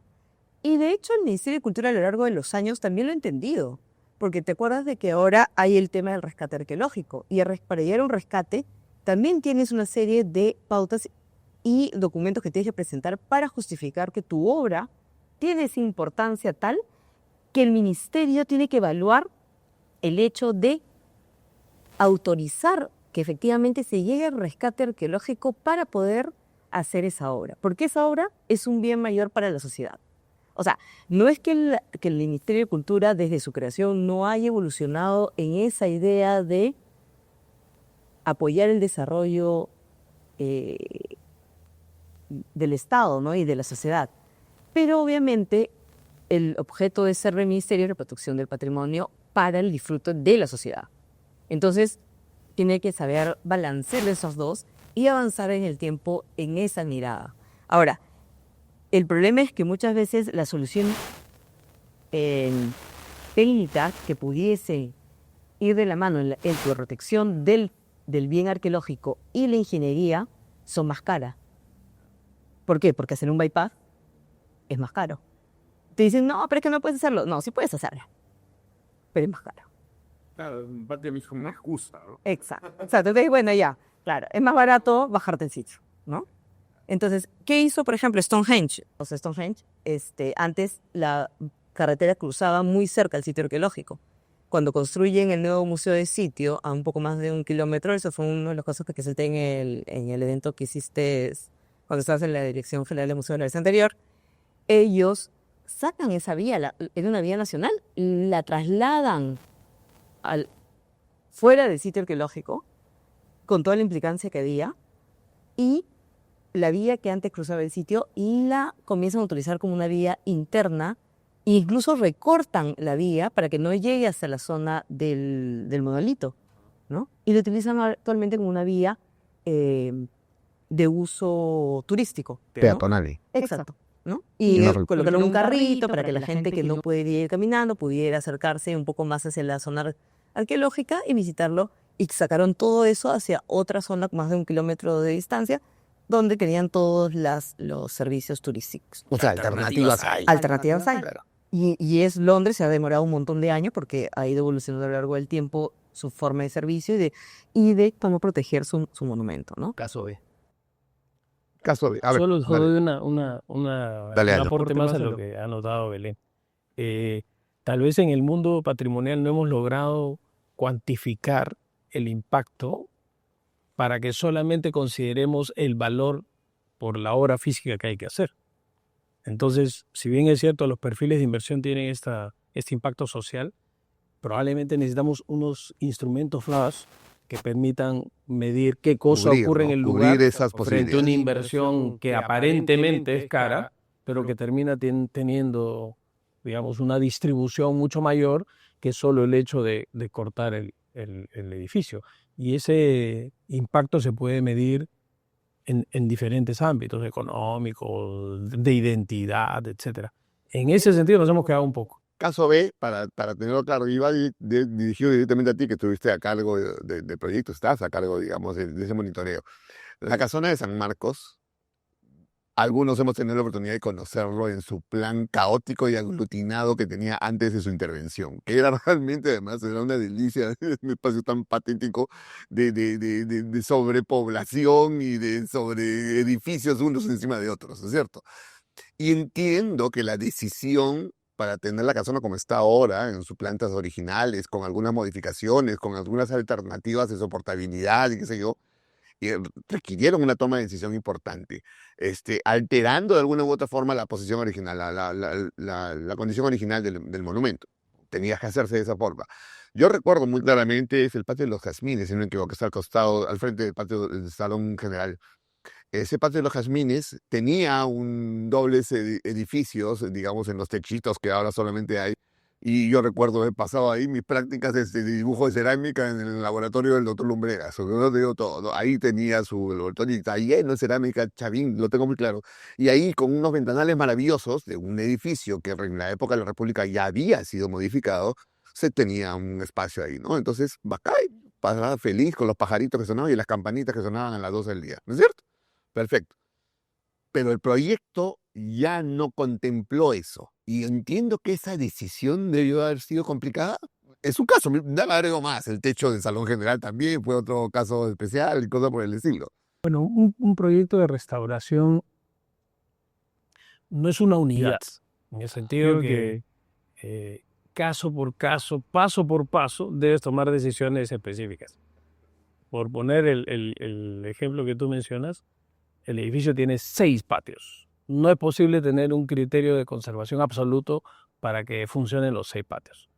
Y de hecho el Ministerio de Cultura a lo largo de los años también lo ha entendido, porque te acuerdas de que ahora hay el tema del rescate arqueológico, y para llegar a un rescate también tienes una serie de pautas y documentos que tienes que presentar para justificar que tu obra tiene esa importancia tal que el ministerio tiene que evaluar el hecho de autorizar que efectivamente se llegue al rescate arqueológico para poder hacer esa obra, porque esa obra es un bien mayor para la sociedad. O sea, no es que el Ministerio de Cultura desde su creación no haya evolucionado en esa idea de apoyar el desarrollo del Estado, ¿no? Y de la sociedad. Pero obviamente el objeto de ser del Ministerio es la protección del patrimonio para el disfrute de la sociedad. Entonces, tiene que saber balancear esos dos y avanzar en el tiempo en esa mirada. Ahora, el problema es que muchas veces la solución técnica que pudiese ir de la mano en la protección del bien arqueológico y la ingeniería son más caras. ¿Por qué? Porque hacer un bypass es más caro. Te dicen, no, pero es que no puedes hacerlo. No, sí puedes hacerlo, pero es más caro. Claro, en parte de mí es una excusa, ¿no? Exacto. Entonces, bueno, ya, claro, es más barato bajarte el sitio, ¿no? Entonces, ¿qué hizo, por ejemplo, Stonehenge? O sea, Stonehenge, antes la carretera cruzaba muy cerca al sitio arqueológico. Cuando construyen el nuevo museo de sitio a un poco más de 1 kilómetro, eso fue uno de los cosas que presenté en el evento que hiciste cuando estabas en la Dirección General del Museo de la vez anterior. Ellos sacan esa vía, era una vía nacional, la trasladan fuera del sitio arqueológico, con toda la implicancia que había, y la vía que antes cruzaba el sitio la comienzan a utilizar como una vía interna, e incluso recortan la vía para que no llegue hasta la zona del monolito, ¿no? Y lo utilizan actualmente como una vía de uso turístico, ¿no? Peatonal. Exacto, ¿no? Y no colocaron un carrito para que la gente que no puede ir caminando pudiera acercarse un poco más hacia la zona arqueológica y visitarlo, y sacaron todo eso hacia otra zona más de 1 kilómetro de distancia, donde tenían todos los servicios turísticos. O sea, alternativas hay. Alternativas hay. Claro. Y es Londres, se ha demorado un montón de años porque ha ido evolucionando a lo largo del tiempo su forma de servicio y de cómo proteger su monumento, ¿no? Caso B. Caso B. A ver, Solo dale. doy un Dale, Aldo. aporte más a lo que ha notado Belén. Tal vez en el mundo patrimonial no hemos logrado cuantificar el impacto para que solamente consideremos el valor por la obra física que hay que hacer. Entonces, si bien es cierto, los perfiles de inversión tienen este impacto social, probablemente necesitamos unos instrumentos flash que permitan medir qué cosa Cubrir, ocurre ¿no? en el Cubrir lugar esas frente a posibilidades. una inversión que aparentemente es cara, pero que termina teniendo, digamos, una distribución mucho mayor que solo el hecho de cortar el edificio. Y ese impacto se puede medir en diferentes ámbitos económicos, de identidad, etc. En ese sentido nos hemos quedado un poco. Caso B, para tenerlo claro, iba dirigido directamente a ti, que estuviste a cargo del proyecto, estás a cargo, digamos, de ese monitoreo. La casona de San Marcos, algunos hemos tenido la oportunidad de conocerlo en su plan caótico y aglutinado que tenía antes de su intervención, que era realmente, además, era una delicia, un espacio tan patético de sobrepoblación y de sobre edificios unos encima de otros, ¿no es cierto? Y entiendo que la decisión para tener la casona como está ahora, en sus plantas originales, con algunas modificaciones, con algunas alternativas de soportabilidad y qué sé yo, requirieron una toma de decisión importante, alterando de alguna u otra forma la posición original, la condición original del monumento. Tenía que hacerse de esa forma. Yo recuerdo muy claramente, es el patio de los Jazmines, si no me equivoco, que está al costado, al frente del patio del Salón General. Ese patio de los Jazmines tenía dobles edificios, digamos, en los techitos que ahora solamente hay. Y yo recuerdo haber pasado ahí mis prácticas de dibujo de cerámica en el laboratorio del doctor Lumbreras. No te digo todo, ¿no? Ahí tenía su laboratorio y está lleno de cerámica, Chavín, lo tengo muy claro. Y ahí con unos ventanales maravillosos de un edificio que en la época de la República ya había sido modificado, se tenía un espacio ahí, ¿no? Entonces, bacán, pasaba feliz con los pajaritos que sonaban y las campanitas que sonaban a las 12 del día, ¿no es cierto? Perfecto. Pero el proyecto ya no contempló eso. Y entiendo que esa decisión debió haber sido complicada. Es un caso, dame agrego más. El techo del Salón General también fue otro caso especial y cosas por el estilo. Bueno, un proyecto de restauración no es una unidad, en el sentido que caso por caso, paso por paso, debes tomar decisiones específicas. Por poner el ejemplo que tú mencionas, el edificio tiene 6 patios. No es posible tener un criterio de conservación absoluto para que funcionen los 6 patios.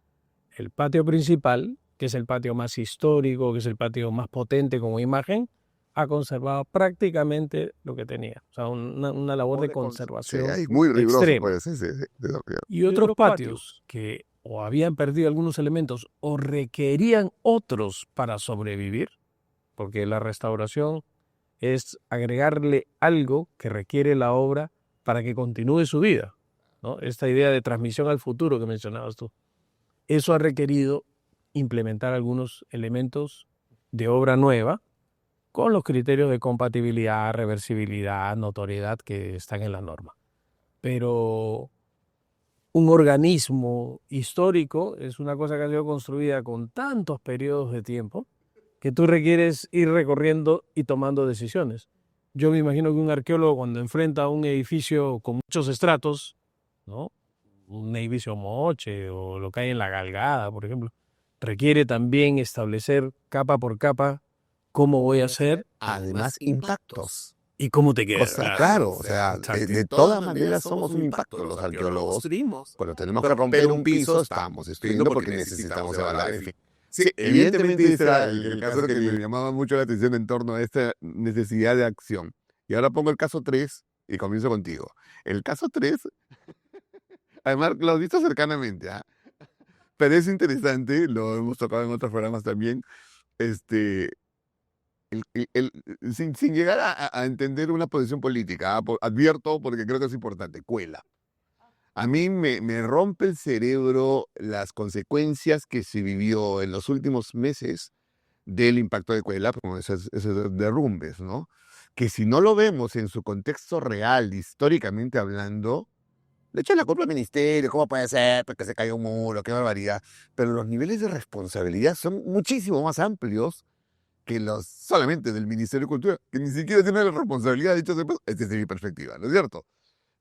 El patio principal, que es el patio más histórico, que es el patio más potente como imagen, ha conservado prácticamente lo que tenía. O sea, una labor de Sí, conservación ahí muy riguroso, extrema. pues, sí, de lo que- Y otros patios que o habían perdido algunos elementos o requerían otros para sobrevivir, porque la restauración es agregarle algo que requiere la obra para que continúe su vida, ¿no? Esta idea de transmisión al futuro que mencionabas tú. Eso ha requerido implementar algunos elementos de obra nueva con los criterios de compatibilidad, reversibilidad, notoriedad que están en la norma. Pero un organismo histórico es una cosa que ha sido construida con tantos periodos de tiempo que tú requieres ir recorriendo y tomando decisiones. Yo me imagino que un arqueólogo cuando enfrenta un edificio con muchos estratos, ¿no? Un edificio moche o lo que hay en la Galgada, por ejemplo, requiere también establecer capa por capa cómo voy a hacer Además, impactos. y cómo te queda. Claro, o sea, de todas maneras somos un impacto los arqueólogos. Cuando tenemos que romper un piso, estamos destruyendo porque necesitamos evaluar. En fin. Sí, evidentemente ese era el caso que me llamaba mucho la atención en torno a esta necesidad de acción. Y ahora pongo el caso 3 y comienzo contigo. El caso 3, además lo has visto cercanamente, ¿ah? Pero es interesante, lo hemos tocado en otros programas también, este, sin llegar a entender una posición política, advierto porque creo que es importante, cuela. A mí me rompe el cerebro las consecuencias que se vivió en los últimos meses del impacto de Cuela, como esos derrumbes, ¿no? Que si no lo vemos en su contexto real, históricamente hablando, le echan la culpa al ministerio, ¿cómo puede ser? Porque se cayó un muro, qué barbaridad. Pero los niveles de responsabilidad son muchísimo más amplios que los solamente del Ministerio de Cultura, que ni siquiera tiene la responsabilidad, dicho sea, desde mi perspectiva, ¿no es cierto?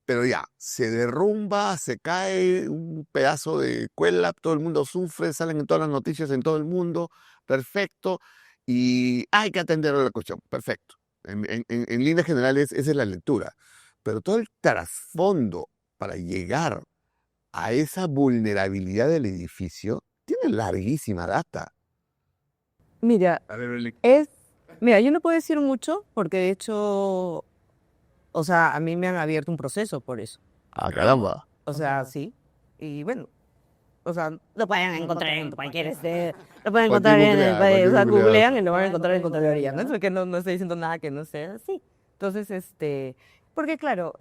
Pero ya, se derrumba, se cae un pedazo de Cuela, todo el mundo sufre, salen en todas las noticias en todo el mundo, perfecto, y hay que atender a la cuestión, perfecto. En líneas generales, esa es la lectura. Pero todo el trasfondo para llegar a esa vulnerabilidad del edificio tiene larguísima data. Mira, A ver, Beli. mira, yo no puedo decir mucho porque de hecho, o sea, a mí me han abierto un proceso por eso. Ah, caramba. O sea, sí. Y bueno, o sea, lo pueden encontrar en cualquier lo pueden encontrar en el, Cualquier o sea, googleada. googlean y lo van a encontrar en Contraloría, ¿no? Porque no estoy diciendo nada que no sea así. Entonces, porque claro,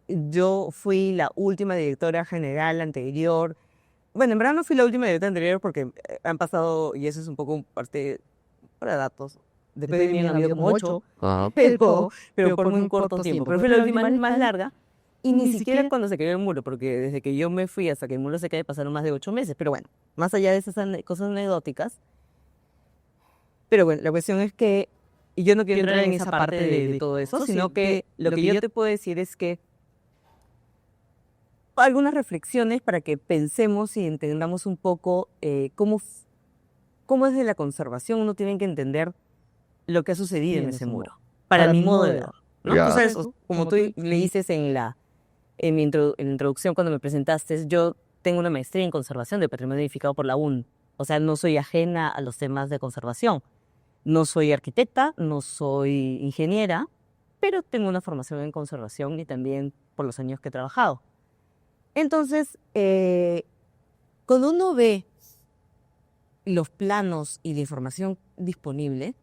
yo fui la última directora general anterior. Bueno, en verdad no fui la última directora anterior porque han pasado, y eso es un poco parte para datos. Después de mí han habido como 8, Ajá. pero por muy corto tiempo. Pero fue la última más larga. Y ni siquiera cuando se cayó el muro, porque desde que yo me fui hasta que el muro se cae pasaron más de 8 meses. Pero bueno, más allá de esas cosas anecdóticas. Pero bueno, la cuestión es que, y yo no quiero entrar en esa parte de todo eso, sino que lo que yo te puedo decir es que algunas reflexiones para que pensemos y entendamos un poco cómo desde la conservación uno tiene que entender lo que ha sucedido en ese muro, para mi modo de ver, ¿no? Ya. Tú sabes, como tú le dices en la introducción cuando me presentaste, yo tengo una maestría en conservación de patrimonio edificado por la UN. O sea, no soy ajena a los temas de conservación. No soy arquitecta, no soy ingeniera, pero tengo una formación en conservación y también por los años que he trabajado. Entonces, cuando uno ve los planos y la información disponible,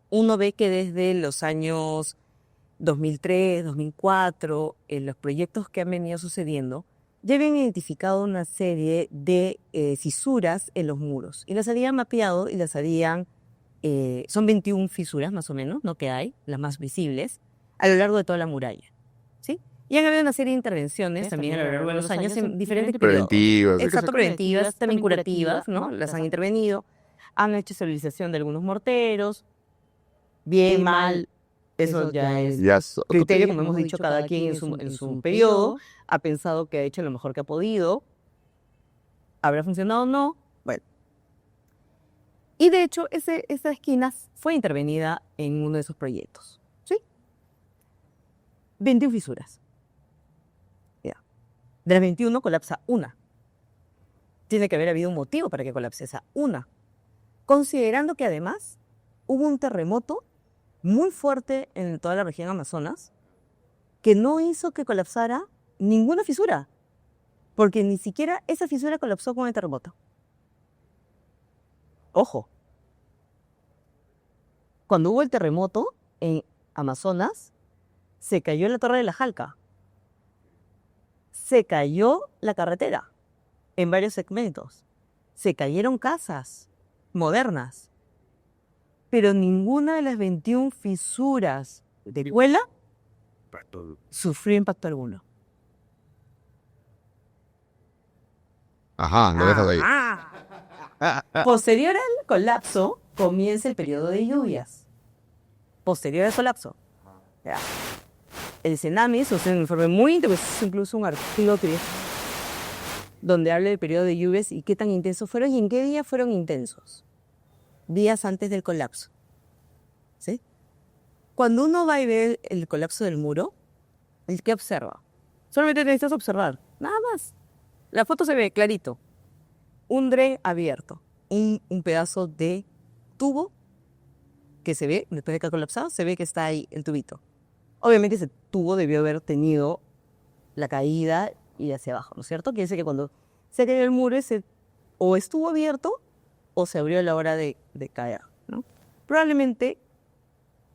uno ve que desde los años 2003, 2004, en los proyectos que han venido sucediendo, ya habían identificado una serie de fisuras en los muros. Y las habían mapeado y las habían... son 21 fisuras más o menos, ¿no? Que hay, las más visibles, a lo largo de toda la muralla. ¿Sí? Y han habido una serie de intervenciones también a lo largo de los años en diferentes periodos. Preventivas. Exacto, preventivas, también curativas, ¿no? Las han intervenido, han hecho estabilización de algunos morteros, bien, mal, eso ya es Ya es criterio, como hemos dicho, cada quien en su periodo ha pensado que ha hecho lo mejor que ha podido, habrá funcionado o no, bueno. Y de hecho, esa esquina fue intervenida en uno de esos proyectos, ¿sí? 21 fisuras. Ya. De las 21 colapsa una. Tiene que haber habido un motivo para que colapse esa una. Considerando que además hubo un terremoto muy fuerte en toda la región Amazonas que no hizo que colapsara ninguna fisura, porque ni siquiera esa fisura colapsó con el terremoto. Ojo, cuando hubo el terremoto en Amazonas, se cayó la Torre de la Jalca, se cayó la carretera en varios segmentos, se cayeron casas modernas, pero ninguna de las 21 fisuras de Huela sufrió impacto alguno. Ajá, lo dejas ahí. Posterior al colapso, comienza el periodo de lluvias. Posterior al colapso. Ya. El Cenamis, un informe muy interesante, es incluso un artículo donde habla del periodo de lluvias y qué tan intensos fueron y en qué día fueron intensos. Días antes del colapso. ¿Sí? Cuando uno va y ve el colapso del muro, ¿qué observa? Solamente necesitas observar, nada más. La foto se ve clarito. Un dren abierto, un pedazo de tubo que se ve, después de que ha colapsado, se ve que está ahí el tubito. Obviamente ese tubo debió haber tenido la caída y hacia abajo, ¿no es cierto? Quiere decir que cuando se cayó el muro, o estuvo abierto o se abrió a la hora de caer, ¿no? Probablemente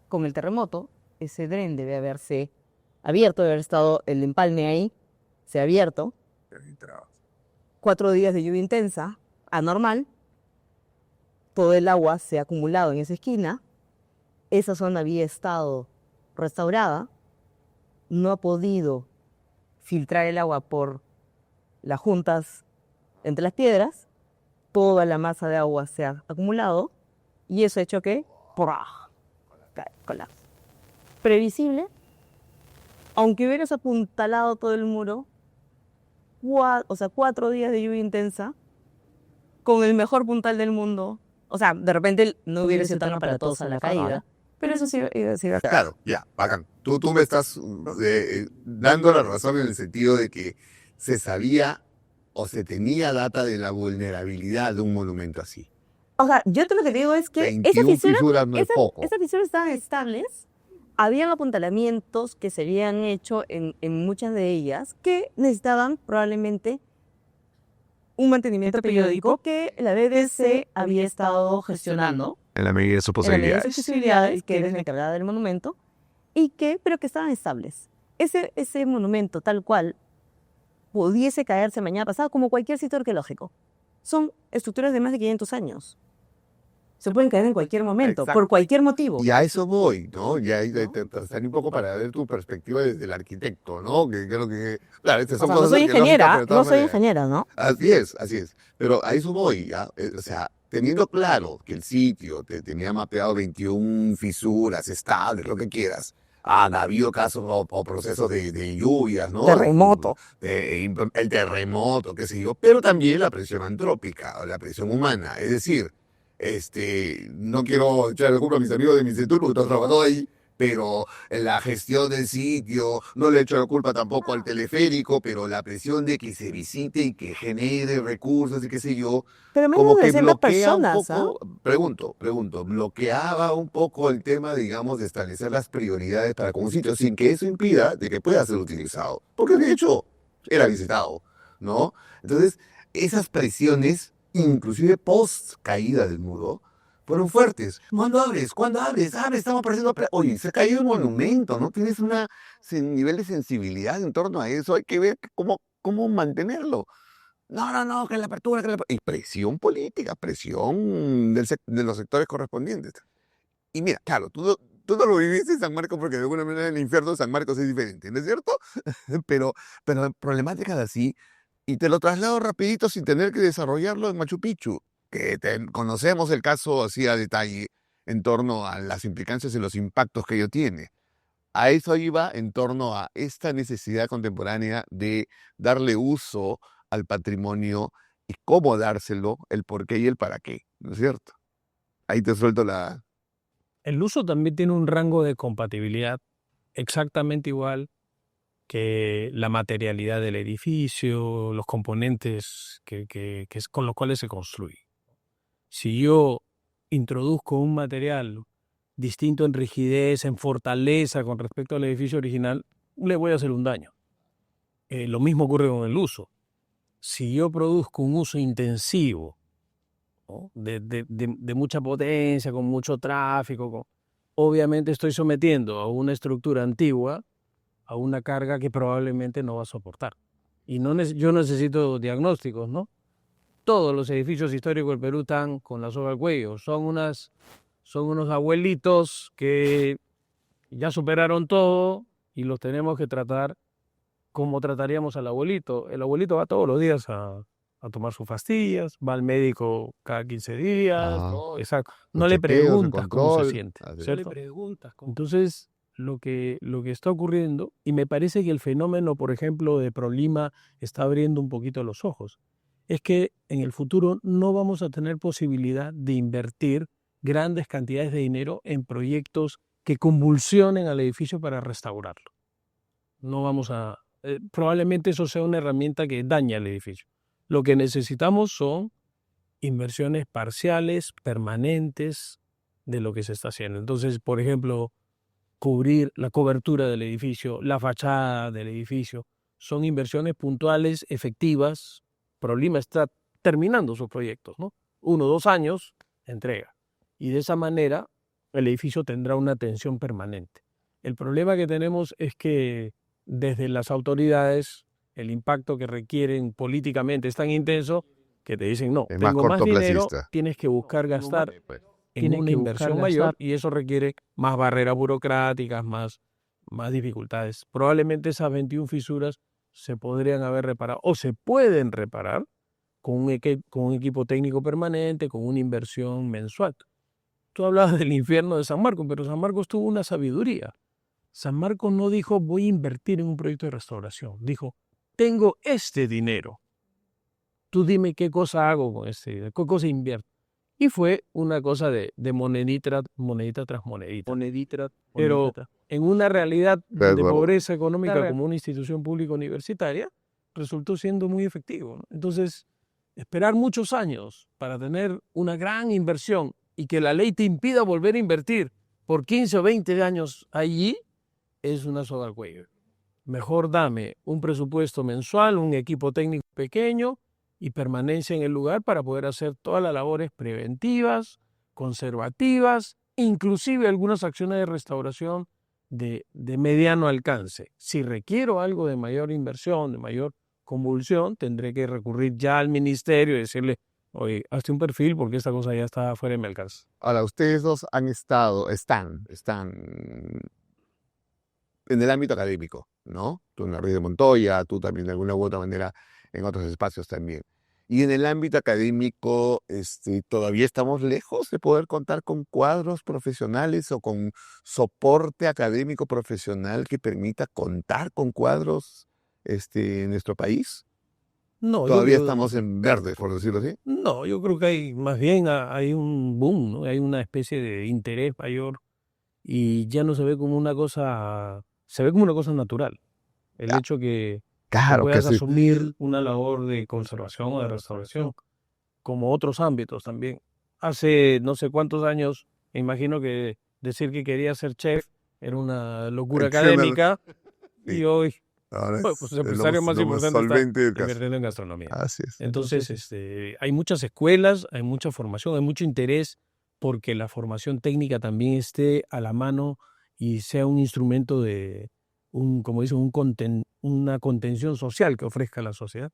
con el terremoto, ese dren debe haberse abierto, debe haber estado el empalme ahí, se ha abierto. 4 días de lluvia intensa, anormal, todo el agua se ha acumulado en esa esquina, esa zona había estado restaurada, no ha podido filtrar el agua por las juntas entre las piedras, toda la masa de agua se ha acumulado y eso ha hecho que colapse. Previsible, aunque hubieras apuntalado todo el muro, 4 días de lluvia intensa, con el mejor puntal del mundo, o sea, de repente no hubiera sido tan aparatosa la caída, pero eso sí iba a ser. Claro, ya, bacán. Tú me estás dando la razón en el sentido de que se sabía o se tenía data de la vulnerabilidad de un monumento así. O sea, yo lo que te digo es que 21 fisuras no es poco. esas fisuras estaban estables, habían apuntalamientos que se habían hecho en muchas de ellas que necesitaban probablemente un mantenimiento periódico que la BBC había estado gestionando. En la medida de sus En la medida de sus posibilidades, que eres la encargada del monumento, pero que estaban estables. Ese monumento, tal cual, pudiese caerse mañana pasado, como cualquier sitio arqueológico. Son estructuras de más de 500 años. Se pueden caer en cualquier momento, Exacto. por cualquier motivo. Y a eso voy, ¿no? Y ahí te salí un poco para ver tu perspectiva desde el arquitecto, ¿no? Que creo que, claro, estas son no cosas soy arqueológicas, ingeniera, pero de todas no soy maneras. ingeniera, ¿no? Así es. Pero a eso voy, ¿ya? O sea, teniendo claro que el sitio te tenía mapeado 21 fisuras, estables, lo que quieras. Han habido casos o procesos de lluvias, ¿no? Terremoto. El terremoto, qué sé yo, pero también la presión antrópica o la presión humana. Es decir, no quiero echar la culpa a mis amigos de mi sector porque están trabajando ahí, pero la gestión del sitio, no le echo la culpa tampoco al teleférico, pero la presión de que se visite y que genere recursos y qué sé yo, Pero menos como de que 60 bloquea un personas, poco, pregunto, bloqueaba un poco el tema, digamos, de establecer las prioridades para con un sitio, sin que eso impida de que pueda ser utilizado, porque de hecho era visitado, ¿no? Entonces, esas presiones, inclusive post caída del muro, fueron fuertes. ¿Cuándo abres? Abre, estamos apareciendo. Oye, se cayó el monumento, ¿no? Tienes un nivel de sensibilidad en torno a eso. Hay que ver cómo mantenerlo. No, que la apertura, Y presión política, presión de los sectores correspondientes. Y mira, claro, tú no lo viviste en San Marcos porque de alguna manera el infierno de San Marcos es diferente, ¿no es cierto? pero problemáticas así, y te lo traslado rapidito sin tener que desarrollarlo en Machu Picchu, que conocemos el caso así a detalle en torno a las implicancias y los impactos que ello tiene. A eso iba en torno a esta necesidad contemporánea de darle uso al patrimonio y cómo dárselo, el por qué y el para qué, ¿no es cierto? Ahí te suelto la... El uso también tiene un rango de compatibilidad exactamente igual que la materialidad del edificio, los componentes con los cuales se construye. Si yo introduzco un material distinto en rigidez, en fortaleza con respecto al edificio original, le voy a hacer un daño. Lo mismo ocurre con el uso. Si yo produzco un uso intensivo, ¿no?, de mucha potencia, con mucho tráfico, obviamente estoy sometiendo a una estructura antigua a una carga que probablemente no va a soportar. Y yo necesito diagnósticos, ¿no? Todos los edificios históricos del Perú están con la soga al cuello. Son unos abuelitos que ya superaron todo y los tenemos que tratar como trataríamos al abuelito. El abuelito va todos los días a tomar sus pastillas, va al médico cada 15 días, ¿no? Exacto. No le preguntas cómo se siente, ¿cierto? Entonces, lo que está ocurriendo, y me parece que el fenómeno, por ejemplo, de Prolima está abriendo un poquito los ojos, es que en el futuro no vamos a tener posibilidad de invertir grandes cantidades de dinero en proyectos que convulsionen al edificio para restaurarlo. No vamos a... probablemente eso sea una herramienta que daña el edificio. Lo que necesitamos son inversiones parciales, permanentes de lo que se está haciendo. Entonces, por ejemplo, cubrir la cobertura del edificio, la fachada del edificio, son inversiones puntuales, efectivas. Prolima está terminando sus proyectos, ¿no? 1 o 2 años, entrega. Y de esa manera el edificio tendrá una atención permanente. El problema que tenemos es que desde las autoridades el impacto que requieren políticamente es tan intenso que te dicen, no, tengo más dinero, tienes que buscar gastar en una inversión mayor y eso requiere más barreras burocráticas, más dificultades. Probablemente esas 21 fisuras se podrían haber reparado o se pueden reparar con un equipo técnico permanente, con una inversión mensual. Tú hablabas del infierno de San Marcos, pero San Marcos tuvo una sabiduría. San Marcos no dijo voy a invertir en un proyecto de restauración, dijo tengo este dinero, tú dime qué cosa hago con este dinero, qué cosa invierto. Y fue una cosa de monedita tras monedita. Pero en una realidad de pobreza económica como una institución pública universitaria, resultó siendo muy efectivo, ¿no? Entonces, esperar muchos años para tener una gran inversión y que la ley te impida volver a invertir por 15 o 20 años allí, es una soga al cuello. Mejor dame un presupuesto mensual, un equipo técnico pequeño y permanencia en el lugar para poder hacer todas las labores preventivas, conservativas, inclusive algunas acciones de restauración de mediano alcance. Si requiero algo de mayor inversión, de mayor convulsión, tendré que recurrir ya al ministerio y decirle, oye, hazte un perfil porque esta cosa ya está fuera de mi alcance. Ahora, ustedes dos están en el ámbito académico, ¿no? Tú en la Ruiz de Montoya, tú también de alguna u otra manera en otros espacios también. Y en el ámbito académico, todavía estamos lejos de poder contar con cuadros profesionales o con soporte académico profesional que permita contar con cuadros en nuestro país. No, todavía estamos en verde, por decirlo así. No, yo creo que hay más bien hay un boom, ¿no? Hay una especie de interés mayor y ya no se ve como una cosa, se ve como una cosa natural. El hecho que puedas asumir una labor de conservación o de restauración, como otros ámbitos también. Hace no sé cuántos años, me imagino que decir que quería ser chef era una locura académica y hoy pues el empresario más importante está invirtiendo en gastronomía. Así es. Entonces, hay muchas escuelas, hay mucha formación, hay mucho interés porque la formación técnica también esté a la mano y sea un instrumento de, como dicen, una contención social que ofrezca la sociedad.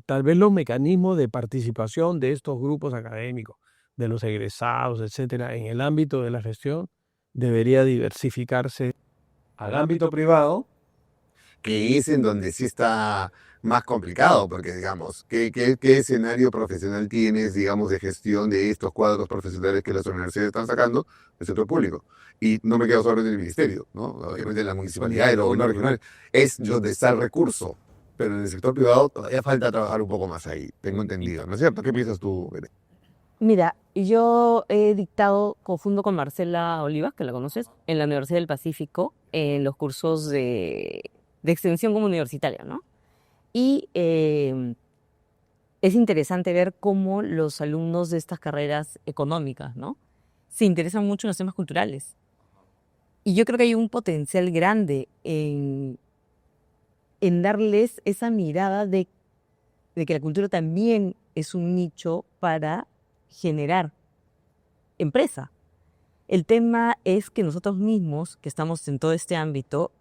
Tal vez los mecanismos de participación de estos grupos académicos, de los egresados, etcétera, en el ámbito de la gestión, debería diversificarse al ámbito privado, que es en donde sí está más complicado, porque digamos, ¿qué escenario profesional tienes, digamos, de gestión de estos cuadros profesionales que las universidades están sacando del sector público? Y no me quedo solo en el ministerio, ¿no? Obviamente en la municipalidad, el gobierno regional, es donde está el recurso, pero en el sector privado todavía falta trabajar un poco más ahí, tengo entendido, ¿no es cierto? ¿Qué piensas tú, Bene? Mira, yo he dictado conjunto con Marcela Olivas, que la conoces, en la Universidad del Pacífico, en los cursos de extensión como universitaria, ¿no? Y es interesante ver cómo los alumnos de estas carreras económicas, ¿no?, se interesan mucho en los temas culturales. Y yo creo que hay un potencial grande en darles esa mirada de que la cultura también es un nicho para generar empresa. El tema es que nosotros mismos, que estamos en todo este ámbito,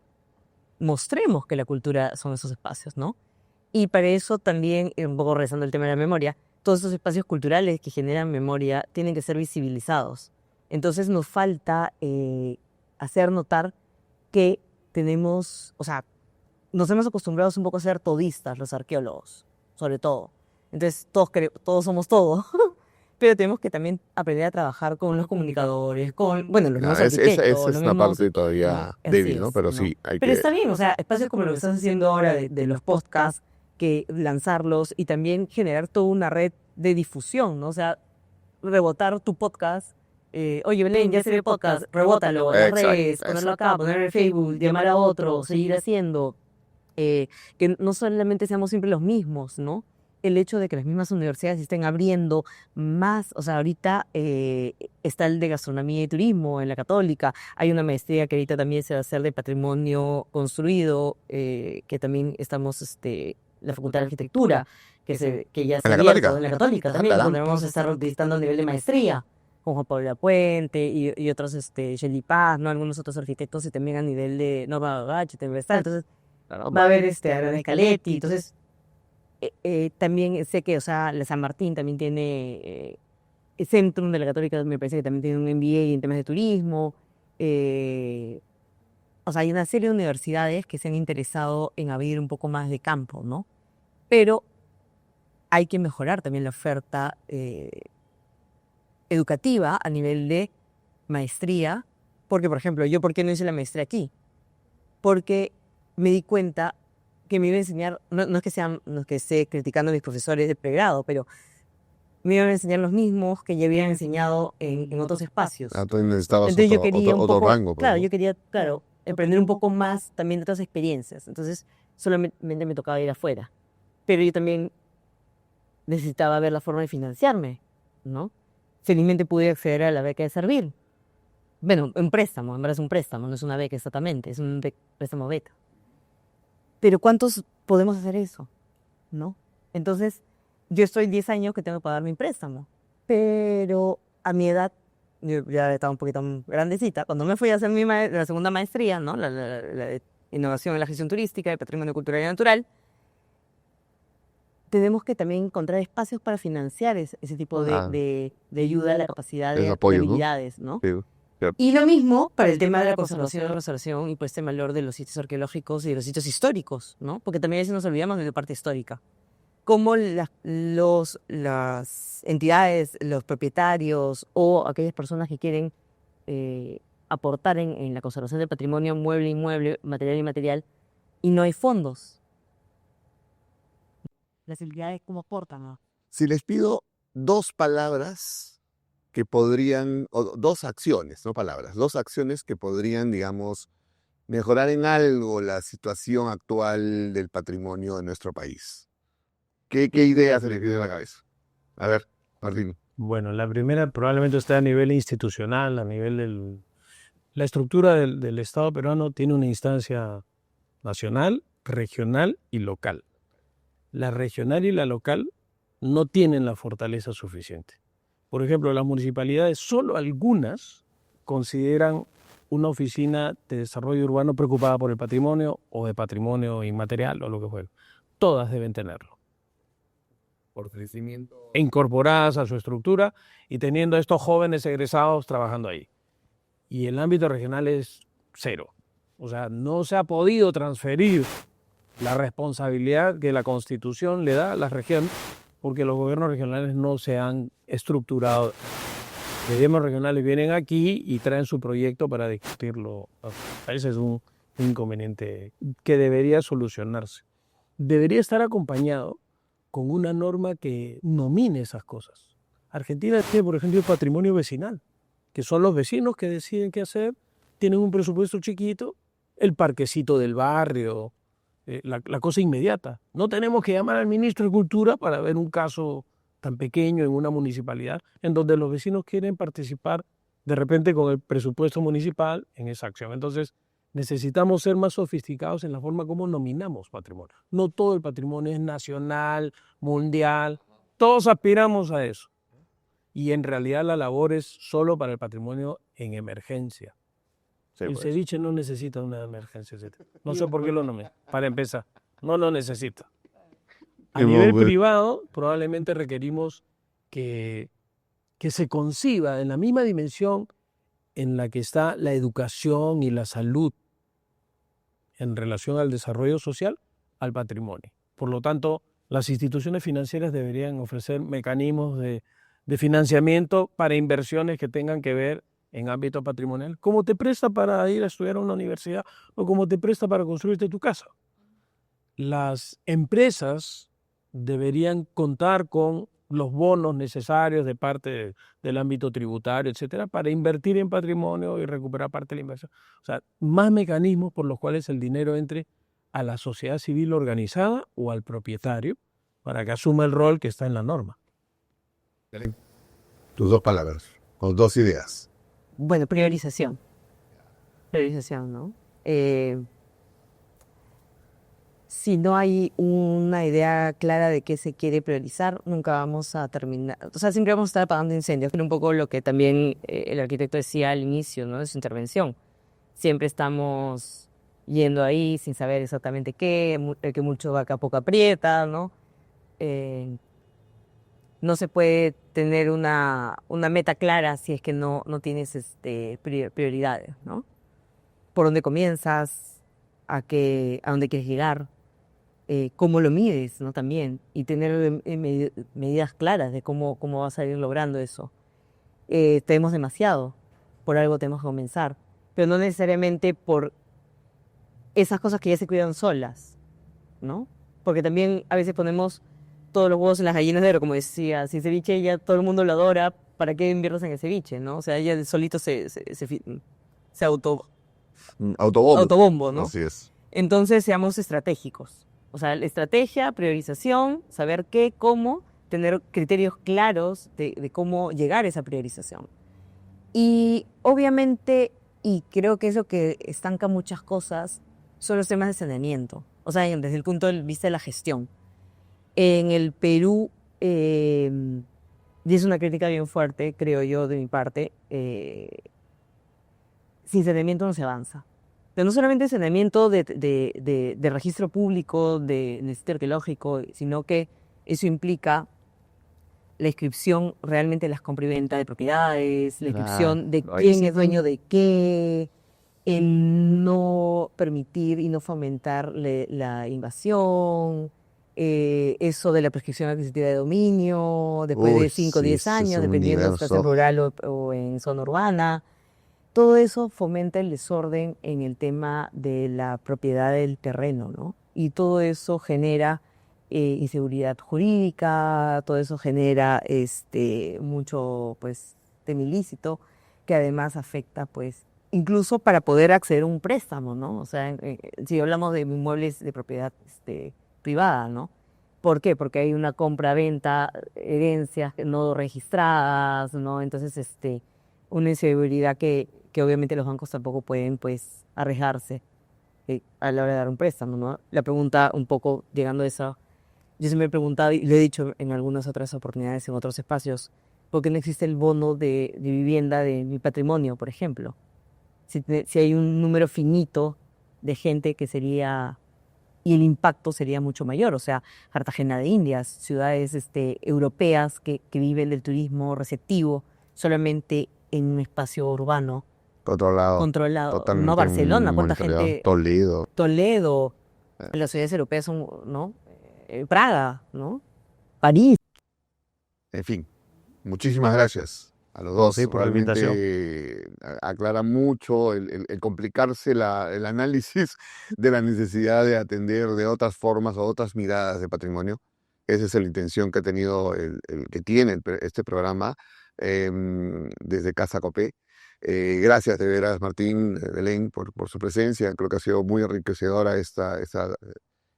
mostremos que la cultura son esos espacios, ¿no? Y para eso también, un poco regresando al tema de la memoria, todos esos espacios culturales que generan memoria tienen que ser visibilizados. Entonces nos falta hacer notar que tenemos, o sea, nos hemos acostumbrado un poco a ser todistas, los arqueólogos, sobre todo. Entonces todos somos todo, pero tenemos que también aprender a trabajar con los comunicadores, con, bueno, los nuevos arquitectos. Esa es los una mismos, parte todavía así débil, ¿no? es, Pero ¿no? sí, hay Pero que... está bien, o sea, espacios como lo que estás haciendo ahora de los podcasts, que lanzarlos y también generar toda una red de difusión, ¿no? O sea, rebotar tu podcast. Oye, Belén, ya se ve podcast, rebótalo en las Exacto, redes, ponerlo acá, ponerlo en Facebook, llamar a otro, seguir haciendo. Que no solamente seamos siempre los mismos, ¿no? El hecho de que las mismas universidades estén abriendo más, o sea, ahorita está el de gastronomía y turismo en la Católica, hay una maestría que ahorita también se va a hacer de patrimonio construido, que también estamos, la Facultad de Arquitectura, que ya se ¿En ha la abierto, Católica? en la Católica también, Caramba. donde vamos a estar visitando a nivel de maestría, con Juan Pablo Lapuente y otros, Shelly Paz, ¿no? Algunos otros arquitectos y también a nivel de Nova Gacho, entonces va a haber a René Caletti, entonces también sé que, o sea, la San Martín también tiene, el Centrum de la Católica me parece que también tiene un MBA en temas de turismo, o sea, hay una serie de universidades que se han interesado en abrir un poco más de campo, ¿no? Pero hay que mejorar también la oferta educativa a nivel de maestría, porque, por ejemplo, ¿por qué no hice la maestría aquí? Porque me di cuenta que me iba a enseñar, no es que esté criticando a mis profesores de pregrado, pero me iban a enseñar los mismos que ya habían enseñado en otros espacios. Tú necesitabas Entonces yo quería un otro poco, rango. Pues, claro, ¿no? yo quería, claro, aprender un poco más también de otras experiencias. Entonces solamente me tocaba ir afuera. Pero yo también necesitaba ver la forma de financiarme, ¿no? Felizmente pude acceder a la beca de Servir. Bueno, un préstamo, en verdad es un préstamo, no es una beca exactamente, es un préstamo beta. Pero ¿cuántos podemos hacer eso? ¿No? Entonces, yo estoy 10 años que tengo que pagar mi préstamo, pero a mi edad, yo ya estaba un poquito grandecita, cuando me fui a hacer la segunda maestría, ¿no? La de Innovación en la Gestión Turística y Patrimonio Cultural y Natural, tenemos que también encontrar espacios para financiar ese tipo de ayuda a la capacidad de apoyo, ¿no? habilidades, ¿no? Sí. Y lo mismo para el tema de la conservación y restauración y por este valor de los sitios arqueológicos y de los sitios históricos, ¿no? Porque también a veces nos olvidamos de la parte histórica. Cómo las entidades, los propietarios o aquellas personas que quieren aportar en la conservación del patrimonio mueble, inmueble, material y inmaterial, y no hay fondos. Las entidades, ¿cómo aportan? ¿No? Si les pido dos palabras que podrían, o dos acciones, no palabras, dos acciones que podrían, digamos, mejorar en algo la situación actual del patrimonio de nuestro país. ¿Qué ideas se les viene a la cabeza? A ver, Martín. Bueno, la primera probablemente está a nivel institucional, a nivel del... La estructura del Estado peruano tiene una instancia nacional, regional y local. La regional y la local no tienen la fortaleza suficiente. Por ejemplo, las municipalidades, solo algunas consideran una oficina de desarrollo urbano preocupada por el patrimonio o de patrimonio inmaterial o lo que fuera. Todas deben tenerlo. Por crecimiento. Incorporadas a su estructura y teniendo a estos jóvenes egresados trabajando ahí. Y el ámbito regional es cero. O sea, no se ha podido transferir la responsabilidad que la Constitución le da a las regiones porque los gobiernos regionales no se han estructurado. Los gobiernos regionales vienen aquí y traen su proyecto para discutirlo. Ese es un inconveniente que debería solucionarse. Debería estar acompañado con una norma que nomine esas cosas. Argentina tiene, por ejemplo, el patrimonio vecinal, que son los vecinos que deciden qué hacer, tienen un presupuesto chiquito, el parquecito del barrio, la cosa inmediata. No tenemos que llamar al ministro de Cultura para ver un caso tan pequeño en una municipalidad en donde los vecinos quieren participar de repente con el presupuesto municipal en esa acción. Entonces, necesitamos ser más sofisticados en la forma como nominamos patrimonio. No todo el patrimonio es nacional, mundial. Todos aspiramos a eso. Y en realidad la labor es solo para el patrimonio en emergencia. Sí, El pues. ceviche no necesita una emergencia. No sé por qué lo nomé, para empezar. No lo necesita. A nivel privado, probablemente requerimos que se conciba en la misma dimensión en la que está la educación y la salud en relación al desarrollo social, al patrimonio. Por lo tanto, las instituciones financieras deberían ofrecer mecanismos de financiamiento para inversiones que tengan que ver en ámbito patrimonial, como te presta para ir a estudiar a una universidad o como te presta para construirte tu casa. Las empresas deberían contar con los bonos necesarios de parte del ámbito tributario, etcétera, para invertir en patrimonio y recuperar parte de la inversión. O sea, más mecanismos por los cuales el dinero entre a la sociedad civil organizada o al propietario para que asuma el rol que está en la norma. Tus 2 palabras, con 2 ideas. Bueno, priorización. Priorización, ¿no? Si no hay una idea clara de qué se quiere priorizar, nunca vamos a terminar. O sea, siempre vamos a estar apagando incendios. Era un poco lo que también el arquitecto decía al inicio, ¿no?, de su intervención. Siempre estamos yendo ahí sin saber exactamente qué, que mucho vaca poco aprieta, ¿no? No se puede tener una meta clara si es que no tienes prioridades, ¿no? ¿Por dónde comienzas? ¿A dónde quieres llegar? Cómo lo mides, ¿no? También, y tener medidas claras de cómo vas a ir logrando eso. Tenemos demasiado, por algo tenemos que comenzar, pero no necesariamente por esas cosas que ya se cuidan solas, ¿no? Porque también a veces ponemos todos los huevos en las gallinas de oro, como decía, si ceviche ya todo el mundo lo adora, ¿para qué inviertes en el ceviche, no? O sea, ella solito se autobombo, ¿no? Así es. Entonces, seamos estratégicos. O sea, la estrategia, priorización, saber qué, cómo, tener criterios claros de cómo llegar a esa priorización. Y obviamente, y creo que eso que estanca muchas cosas, son los temas de saneamiento. O sea, desde el punto de vista de la gestión. En el Perú, y es una crítica bien fuerte, creo yo, de mi parte, sin saneamiento no se avanza. Pero no solamente saneamiento de registro público, del sitio arqueológico, sino que eso implica la inscripción realmente de las compra y venta de propiedades, la inscripción de quién es dueño de qué, el no permitir y no fomentar la invasión, eso de la prescripción adquisitiva de dominio, después de 5 o 10 años, dependiendo si estás en rural o en zona urbana. Todo eso fomenta el desorden en el tema de la propiedad del terreno, ¿no? Y todo eso genera inseguridad jurídica, todo eso genera mucho tema ilícito, que además afecta incluso para poder acceder a un préstamo, ¿no? O sea, si hablamos de inmuebles de propiedad privada, ¿no? ¿Por qué? Porque hay una compra-venta, herencias no registradas, ¿no? Entonces, una inseguridad que obviamente los bancos tampoco pueden, arriesgarse a la hora de dar un préstamo, ¿no? La pregunta un poco, llegando a eso, yo siempre he preguntado, y lo he dicho en algunas otras oportunidades, en otros espacios, ¿por qué no existe el bono de vivienda de mi patrimonio, por ejemplo? Si hay un número finito de gente que sería, y el impacto sería mucho mayor, o sea, Cartagena de Indias, ciudades europeas que viven del turismo receptivo solamente en un espacio urbano controlado. No Barcelona, ¿cuánta gente? Toledo, las ciudades europeas son, ¿no? Praga, ¿no? París. En fin, muchísimas gracias a los dos. Sí, por la invitación. Realmente aclara mucho el complicarse el análisis de la necesidad de atender de otras formas o otras miradas de patrimonio. Esa es la intención que ha tenido que tiene este programa desde Casa Copé. Gracias de veras, Martín, Belén, por su presencia. Creo que ha sido muy enriquecedora esta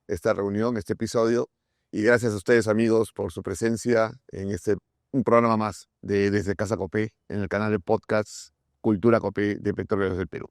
esta reunión, este episodio. Y gracias a ustedes, amigos, por su presencia en un programa más de Desde Casa Copé, en el canal de podcast Cultura Copé de Petróleos del Perú.